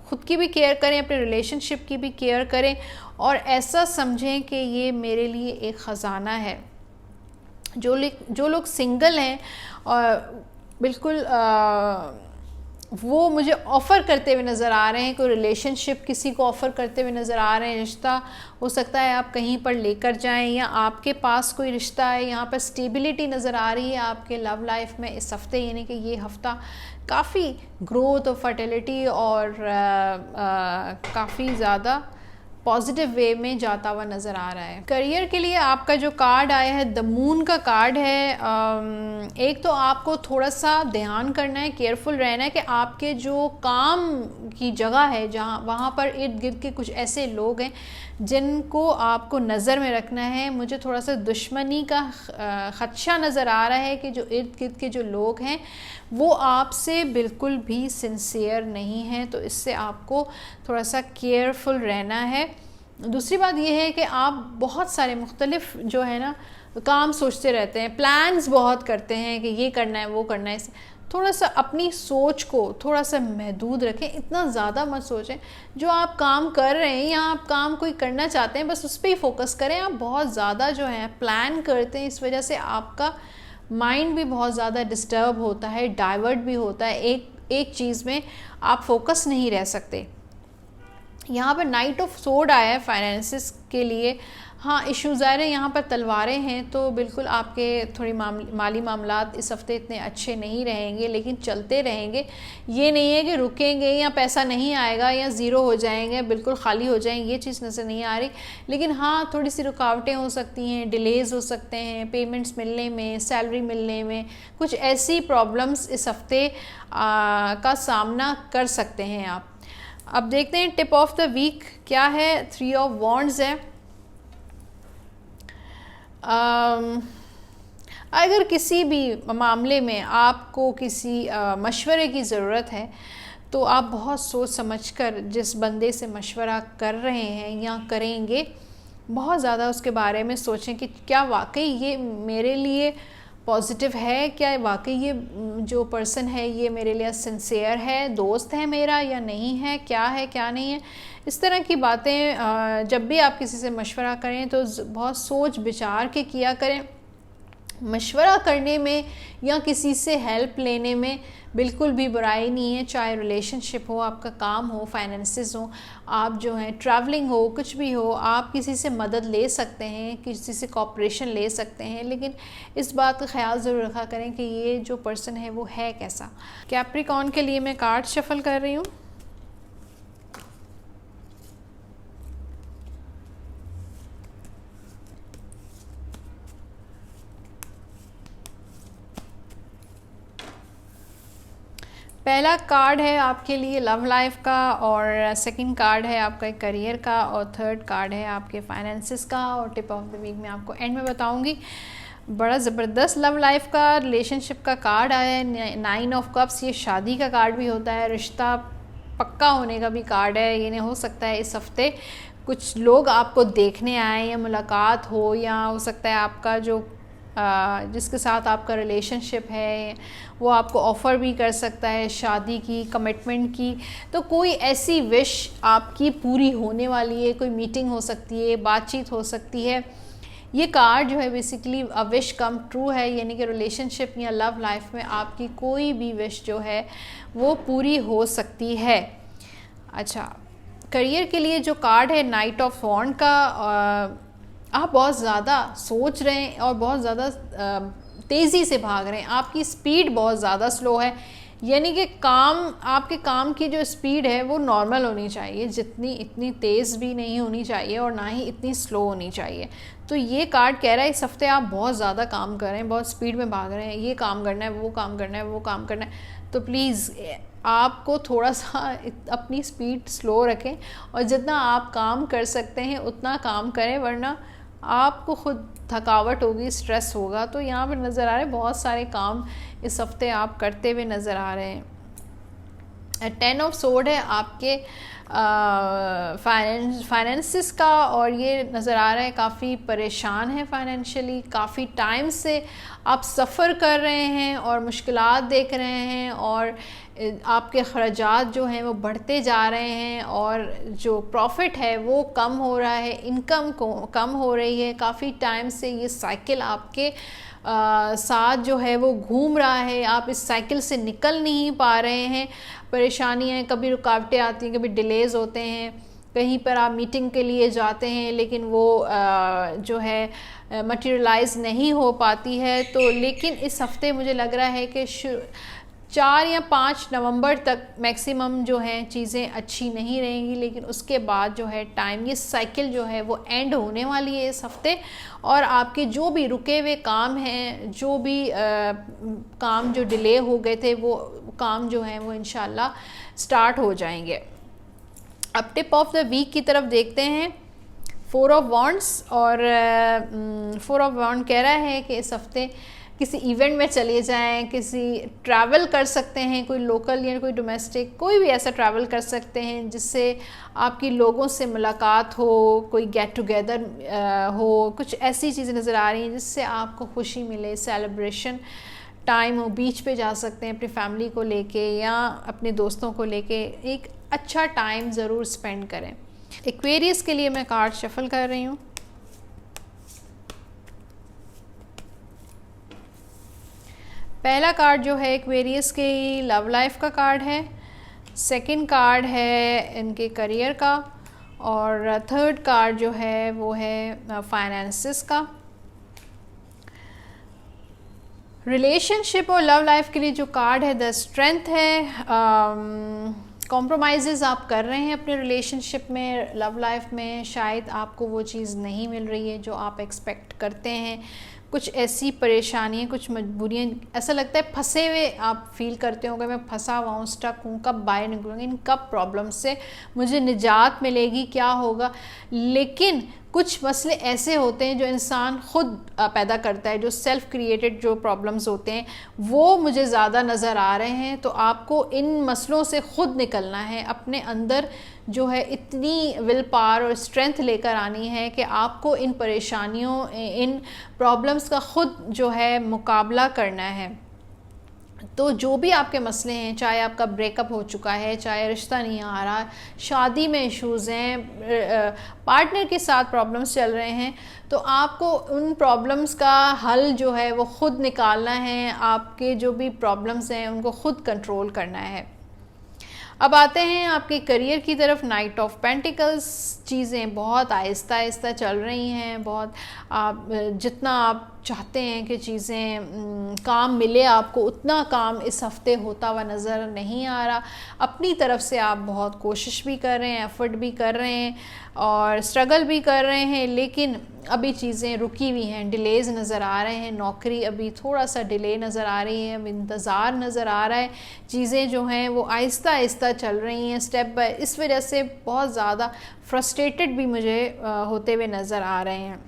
खुद की भी केयर करें, अपने रिलेशनशिप की भी केयर करें और ऐसा समझें कि ये मेरे लिए एक ख़जाना है। जो लोग सिंगल हैं और बिल्कुल वो मुझे ऑफ़र करते हुए नज़र आ रहे हैं, कोई रिलेशनशिप किसी को ऑफ़र करते हुए नज़र आ रहे हैं, रिश्ता हो सकता है आप कहीं पर लेकर जाएं या आपके पास कोई रिश्ता है। यहाँ पर स्टेबिलिटी नज़र आ रही है आपके लव लाइफ में इस हफ्ते, यानी कि ये हफ्ता काफ़ी ग्रोथ और फर्टिलिटी और काफ़ी ज़्यादा पॉजिटिव वे में जाता हुआ नज़र आ रहा है। करियर के लिए आपका जो कार्ड आया है द मून का कार्ड है। एक तो आपको थोड़ा सा ध्यान करना है, केयरफुल रहना है कि आपके जो काम की जगह है जहाँ वहाँ पर इर्द गिर्द के कुछ ऐसे लोग हैं जिनको आपको नज़र में रखना है। मुझे थोड़ा सा दुश्मनी का ख़दशा नज़र आ रहा है कि जो इर्द गिर्द के जो लोग हैं वो आपसे बिल्कुल भी सिंसियर नहीं हैं, तो इससे आपको थोड़ा सा केयरफुल रहना है। दूसरी बात यह है कि आप बहुत सारे मुख्तलिफ जो है ना काम सोचते रहते हैं, प्लान्स बहुत करते हैं कि ये करना है वो करना है। थोड़ा सा अपनी सोच को थोड़ा सा महदूद रखें, इतना ज़्यादा मत सोचें। जो आप काम कर रहे हैं या आप काम कोई करना चाहते हैं बस उस पर ही फोकस करें। आप बहुत ज़्यादा जो है प्लान करते हैं, इस वजह से आपका माइंड भी बहुत ज़्यादा डिस्टर्ब होता है, डाइवर्ट भी होता है, एक चीज़ में आप फोकस नहीं रह सकते। यहाँ पर नाइट ऑफ सोर्ड आया है फाइनेंसिस के लिए। हाँ, इश्यूज़ ज़ाहिर है यहाँ पर तलवारें हैं, तो बिल्कुल आपके थोड़ी माली मामलात इस हफ्ते इतने अच्छे नहीं रहेंगे, लेकिन चलते रहेंगे। ये नहीं है कि रुकेंगे या पैसा नहीं आएगा या ज़ीरो हो जाएंगे, बिल्कुल खाली हो जाएंगे, ये चीज़ नज़र नहीं आ रही। लेकिन हाँ, थोड़ी सी रुकावटें हो सकती हैं, डिलेज़ हो सकते हैं पेमेंट्स मिलने में, सैलरी मिलने में, कुछ ऐसी प्रॉब्लम्स इस हफ्ते का सामना कर सकते हैं आप। अब देखते हैं टिप ऑफ द वीक क्या है। 3 ऑफ वॉन्ड्स है। अगर किसी भी मामले में आपको किसी मशवरे की ज़रूरत है तो आप बहुत सोच समझकर जिस बंदे से मशवरा कर रहे हैं या करेंगे बहुत ज़्यादा उसके बारे में सोचें कि क्या वाकई ये मेरे लिए पॉजिटिव है, क्या वाकई ये जो पर्सन है ये मेरे लिए सिंसियर है, दोस्त है मेरा या नहीं है, क्या है क्या नहीं है। इस तरह की बातें जब भी आप किसी से मशवरा करें तो बहुत सोच विचार के किया करें। मशवरा करने में या किसी से हेल्प लेने में बिल्कुल भी बुराई नहीं है, चाहे रिलेशनशिप हो, आपका काम हो, फाइनेंसेस हो, आप जो है ट्रैवलिंग हो, कुछ भी हो, आप किसी से मदद ले सकते हैं, किसी से कॉपरेशन ले सकते हैं। लेकिन इस बात का ख्याल ज़रूर रखा करें कि ये जो पर्सन है वो है कैसा। कैप्रिकॉर्न के लिए मैं कार्ड शफल कर रही हूँ। पहला कार्ड है आपके लिए लव लाइफ का, और सेकंड कार्ड है आपका करियर का, और थर्ड कार्ड है आपके फाइनेंसेस का। और टिप ऑफ द वीक मैं आपको एंड में बताऊंगी। बड़ा ज़बरदस्त लव लाइफ का, रिलेशनशिप का कार्ड आया है। 9 ऑफ कप्स, ये शादी का कार्ड भी होता है, रिश्ता पक्का होने का भी कार्ड है। ये नहीं हो सकता है इस हफ्ते कुछ लोग आपको देखने आए या मुलाकात हो, या हो सकता है आपका जो जिसके साथ आपका रिलेशनशिप है वो आपको ऑफ़र भी कर सकता है शादी की, कमिटमेंट की। तो कोई ऐसी विश आपकी पूरी होने वाली है, कोई मीटिंग हो सकती है, बातचीत हो सकती है। ये कार्ड जो है basically a wish come true है, यानी कि रिलेशनशिप या लव लाइफ में आपकी कोई भी विश जो है वो पूरी हो सकती है। अच्छा, करियर के लिए जो कार्ड है नाइट ऑफ वॉन्ड का, आप बहुत ज़्यादा सोच रहे हैं और बहुत ज़्यादा तेज़ी से भाग रहे हैं, आपकी स्पीड बहुत ज़्यादा स्लो है। यानी कि आपके काम की जो स्पीड है वो नॉर्मल होनी चाहिए, इतनी तेज़ भी नहीं होनी चाहिए और ना ही इतनी स्लो होनी चाहिए। तो ये कार्ड कह रहा है इस हफ्ते आप बहुत ज़्यादा काम कर रहे हैं, बहुत स्पीड में भाग रहे हैं, ये काम करना है, वो काम करना है, वो काम करना है। तो प्लीज़ आपको थोड़ा सा अपनी स्पीड स्लो रखें और जितना आप काम कर सकते हैं उतना काम करें, वरना आपको खुद थकावट होगी, स्ट्रेस होगा। तो यहाँ पर नज़र आ रहे हैं बहुत सारे काम इस हफ्ते आप करते हुए नज़र आ रहे हैं। 10 ऑफ सोर्ड है आपके फाइनेंसिस का, और ये नज़र आ रहा है काफ़ी परेशान है फाइनेंशियली, काफ़ी टाइम से आप सफ़र कर रहे हैं और मुश्किलात देख रहे हैं, और आपके ख़राजात जो हैं वो बढ़ते जा रहे हैं, और जो प्रॉफिट है वो कम हो रहा है, इनकम कम हो रही है। काफ़ी टाइम से ये साइकिल आपके साथ जो है वो घूम रहा है, आप इस साइकिल से निकल नहीं पा रहे हैं। परेशानियाँ, कभी रुकावटें आती हैं, कभी डिलेज़ होते हैं, कहीं पर आप मीटिंग के लिए जाते हैं लेकिन वो जो है मटेरियलाइज़ नहीं हो पाती है। तो लेकिन इस हफ्ते मुझे लग रहा है कि 4 या 5 नवंबर तक मैक्सिमम जो है चीज़ें अच्छी नहीं रहेंगी, लेकिन उसके बाद जो है टाइम, ये साइकिल जो है वो एंड होने वाली है इस हफ्ते। और आपके जो भी रुके हुए काम हैं, जो भी काम जो डिले हो गए थे, वो काम जो है वो इंशाल्लाह स्टार्ट हो जाएंगे। अब टिप ऑफ द वीक की तरफ देखते हैं। 4 ऑफ वॉन्ड्स, और 4 ऑफ वॉन्ड कह रहा है कि इस हफ्ते किसी इवेंट में चले जाएं, किसी ट्रैवल कर सकते हैं, कोई लोकल या कोई डोमेस्टिक, कोई भी ऐसा ट्रैवल कर सकते हैं जिससे आपकी लोगों से मुलाकात हो, कोई गेट टुगेदर हो, कुछ ऐसी चीज़ें नज़र आ रही हैं जिससे आपको खुशी मिले, सेलिब्रेशन टाइम हो। बीच पे जा सकते हैं अपनी फैमिली को लेके या अपने दोस्तों को लेके, एक अच्छा टाइम ज़रूर स्पेंड करें। एक्वेरियस के लिए मैं कार्ड शफल कर रही हूँ। पहला कार्ड जो है एक्वेरियस के लव लाइफ का कार्ड है, सेकंड कार्ड है इनके करियर का, और थर्ड कार्ड जो है वो है फाइनेंसेस का। रिलेशनशिप और लव लाइफ के लिए जो कार्ड है द स्ट्रेंथ है। कॉम्प्रोमाइज़ आप कर रहे हैं अपने रिलेशनशिप में, लव लाइफ में शायद आपको वो चीज़ नहीं मिल रही है जो आप एक्सपेक्ट करते हैं। कुछ ऐसी परेशानियाँ, कुछ मजबूरियाँ, ऐसा लगता है फंसे हुए आप फील करते होंगे, मैं फंसा हुआ हूँ, स्टक हूँ, कब बाहर निकलूँगी, इन कब प्रॉब्लम से मुझे निजात मिलेगी, क्या होगा। लेकिन कुछ मसले ऐसे होते हैं जो इंसान ख़ुद पैदा करता है, जो सेल्फ़ क्रिएटेड जो प्रॉब्लम्स होते हैं वो मुझे ज़्यादा नज़र आ रहे हैं। तो आपको इन मसलों से ख़ुद निकलना है, अपने अंदर जो है इतनी विल पावर और स्ट्रेंथ लेकर आनी है कि आपको इन परेशानियों, इन प्रॉब्लम्स का ख़ुद जो है मुकाबला करना है। तो जो भी आपके मसले हैं, चाहे आपका ब्रेकअप हो चुका है, चाहे रिश्ता नहीं आ रहा, शादी में इश्यूज़ हैं, पार्टनर के साथ प्रॉब्लम्स चल रहे हैं, तो आपको उन प्रॉब्लम्स का हल जो है वो ख़ुद निकालना है। आपके जो भी प्रॉब्लम्स हैं उनको ख़ुद कंट्रोल करना है। अब आते हैं आपके करियर की तरफ। नाइट ऑफ पेंटिकल्स, चीज़ें बहुत आहिस्ता आहिस्ता चल रही हैं, बहुत आप जितना आप चाहते हैं कि चीज़ें काम मिले आपको, उतना काम इस हफ़्ते होता हुआ नज़र नहीं आ रहा। अपनी तरफ से आप बहुत कोशिश भी कर रहे हैं, एफ़र्ट भी कर रहे हैं और स्ट्रगल भी कर रहे हैं, लेकिन अभी चीज़ें रुकी हुई हैं, डिलेज़ नज़र आ रहे हैं। नौकरी अभी थोड़ा सा डिले नज़र आ रही है, अब इंतज़ार नज़र आ रहा है। चीज़ें जो हैं वो आहिस्ता आहिस्ता चल रही हैं, स्टेप बाय। इस वजह से बहुत ज़्यादा फ्रस्ट्रेटेड भी मुझे होते हुए नज़र आ रहे हैं।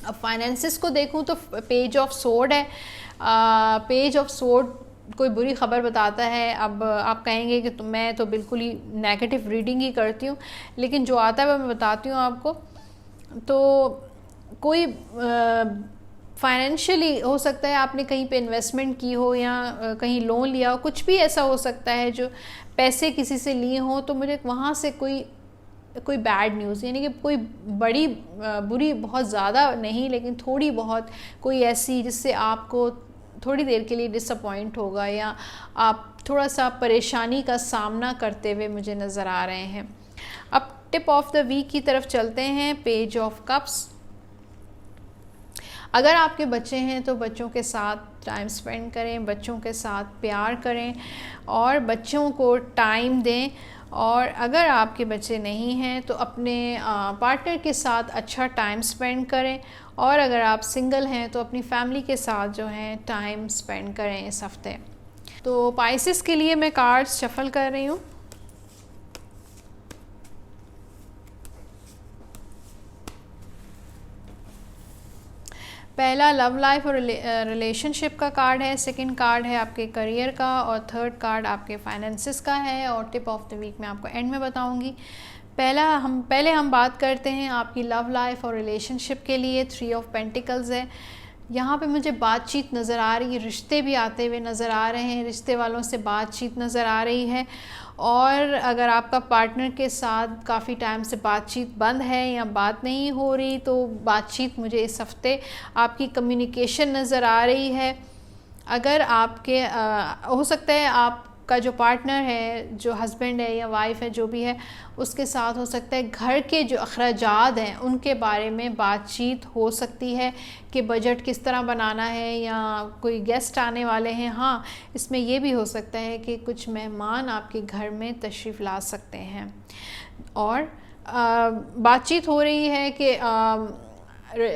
अब फाइनेंसिस को देखूं तो पेज ऑफ सोर्ड है। पेज ऑफ सोर्ड कोई बुरी ख़बर बताता है। अब आप कहेंगे कि मैं तो बिल्कुल ही नेगेटिव रीडिंग ही करती हूँ, लेकिन जो आता है वो मैं बताती हूँ आपको। तो कोई फाइनेंशियली हो सकता है आपने कहीं पे इन्वेस्टमेंट की हो या कहीं लोन लिया हो, कुछ भी ऐसा हो सकता है जो पैसे किसी से लिए हों, तो मुझे वहाँ से कोई बैड न्यूज़, यानी कि कोई बड़ी बुरी बहुत ज़्यादा नहीं, लेकिन थोड़ी बहुत कोई ऐसी जिससे आपको थोड़ी देर के लिए डिसअपॉइंट होगा या आप थोड़ा सा परेशानी का सामना करते हुए मुझे नज़र आ रहे हैं। अब टिप ऑफ द वीक की तरफ चलते हैं। Page of cups. अगर आपके बच्चे हैं तो बच्चों के साथ टाइम स्पेंड करें, बच्चों के साथ प्यार करें और बच्चों को टाइम दें। और अगर आपके बच्चे नहीं हैं तो अपने पार्टनर के साथ अच्छा टाइम स्पेंड करें, और अगर आप सिंगल हैं तो अपनी फैमिली के साथ जो है टाइम स्पेंड करें इस हफ्ते। तो पाइसेस के लिए मैं कार्ड्स शफल कर रही हूँ। पहला लव लाइफ और रिलेशनशिप का कार्ड है, सेकंड कार्ड है आपके करियर का, और थर्ड कार्ड आपके फाइनेंसिस का है। और टिप ऑफ द वीक मैं आपको एंड में बताऊंगी। पहले हम बात करते हैं आपकी लव लाइफ और रिलेशनशिप के लिए। 3 ऑफ पेंटिकल्स है। यहाँ पे मुझे बातचीत नज़र आ रही है, रिश्ते भी आते हुए नज़र आ रहे हैं, रिश्ते वालों से बातचीत नज़र आ रही है। और अगर आपका पार्टनर के साथ काफ़ी टाइम से बातचीत बंद है या बात नहीं हो रही, तो बातचीत मुझे इस हफ्ते आपकी कम्युनिकेशन नज़र आ रही है। अगर आपके हो सकता है आपका जो पार्टनर है, जो हस्बैंड है या वाइफ है, जो भी है, उसके साथ हो सकता है घर के जो अखराजात हैं उनके बारे में बातचीत हो सकती है कि बजट किस तरह बनाना है, या कोई गेस्ट आने वाले हैं। हाँ, इसमें यह भी हो सकता है कि कुछ मेहमान आपके घर में तशरीफ़ ला सकते हैं। और बातचीत हो रही है कि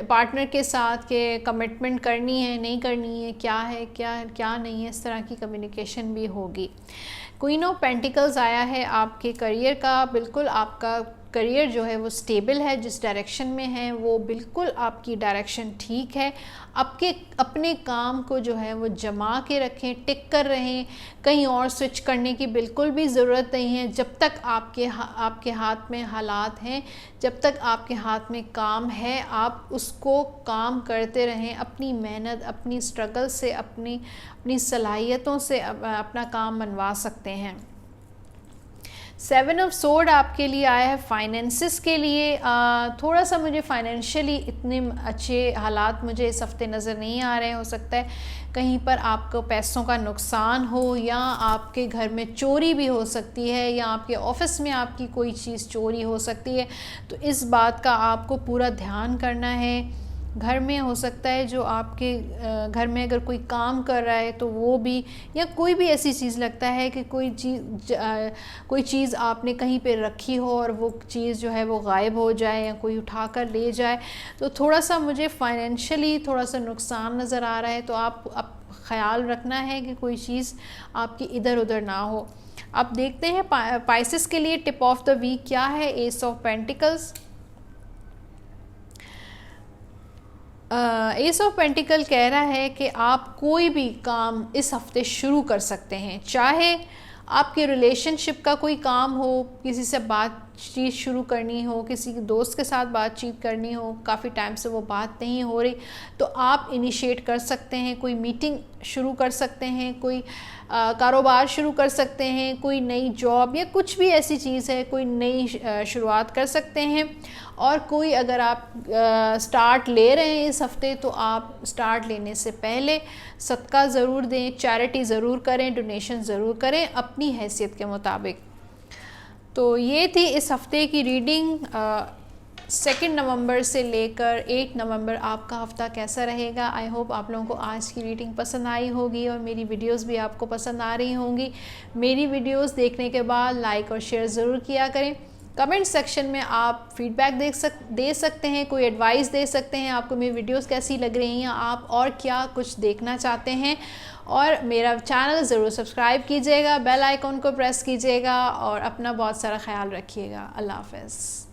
पार्टनर के साथ के कमिटमेंट करनी है, नहीं करनी है, क्या है क्या नहीं है, इस तरह की कम्युनिकेशन भी होगी। क्वीन ऑफ पेंटिकल्स आया है आपके करियर का। बिल्कुल आपका करियर जो है वो स्टेबल है, जिस डायरेक्शन में है वो बिल्कुल आपकी डायरेक्शन ठीक है। अपने काम को जो है वो जमा के रखें, टिक कर रहें, कहीं और स्विच करने की बिल्कुल भी ज़रूरत नहीं है। जब तक आपके हाथ में हालात हैं, जब तक आपके हाथ में काम है, आप उसको काम करते रहें। अपनी मेहनत, अपनी स्ट्रगल से, अपनी सलाहियतों से अपना काम मनवा सकते हैं। 7 ऑफ सोर्ड आपके लिए आया है फाइनेंसिस के लिए। थोड़ा सा मुझे फाइनेंशियली इतने अच्छे हालात मुझे इस हफ्ते नज़र नहीं आ रहे हैं। हो सकता है कहीं पर आपको पैसों का नुकसान हो, या आपके घर में चोरी भी हो सकती है, या आपके ऑफिस में आपकी कोई चीज़ चोरी हो सकती है। तो इस बात का आपको पूरा ध्यान करना है। घर में हो सकता है जो आपके घर में अगर कोई काम कर रहा है तो वो भी, या कोई भी ऐसी चीज़ लगता है कि कोई चीज़ आपने कहीं पे रखी हो और वो चीज़ जो है वो गायब हो जाए या कोई उठा कर ले जाए, तो थोड़ा सा मुझे फाइनेंशियली थोड़ा सा नुकसान नज़र आ रहा है। तो आप ख्याल रखना है कि कोई चीज़ आपकी इधर उधर ना हो। अब देखते हैं पाइसेस के लिए टिप ऑफ द वीक क्या है। S of pentacles. S of pentacle कह रहा है कि आप कोई भी काम इस हफ्ते शुरू कर सकते हैं, चाहे आपके रिलेशनशिप का कोई काम हो, किसी से बातचीत शुरू करनी हो, किसी दोस्त के साथ बातचीत करनी हो, काफ़ी टाइम से वो बात नहीं हो रही, तो आप इनिशिएट कर सकते हैं, कोई मीटिंग शुरू कर सकते हैं, कोई कारोबार शुरू कर सकते हैं, कोई नई जॉब या कुछ भी ऐसी चीज़ है, कोई नई शुरुआत कर सकते हैं। और कोई अगर आप स्टार्ट ले रहे हैं इस हफ्ते, तो आप स्टार्ट लेने से पहले सदका ज़रूर दें, चैरिटी ज़रूर करें, डोनेशन ज़रूर करें अपनी हैसियत के मुताबिक। तो ये थी इस हफ्ते की रीडिंग। 2 नवंबर से लेकर 8 नवंबर आपका हफ्ता कैसा रहेगा। आई होप आप लोगों को आज की रीडिंग पसंद आई होगी और मेरी वीडियोस भी आपको पसंद आ रही होंगी। मेरी वीडियोस देखने के बाद लाइक और शेयर ज़रूर किया करें। कमेंट सेक्शन में आप फीडबैक दे सकते हैं, कोई एडवाइस दे सकते हैं, आपको मेरी वीडियोस कैसी लग रही हैं, आप और क्या कुछ देखना चाहते हैं। और मेरा चैनल ज़रूर सब्सक्राइब कीजिएगा, बेल आइकॉन को प्रेस कीजिएगा और अपना बहुत सारा ख्याल रखिएगा। अल्लाह हाफ़िज़।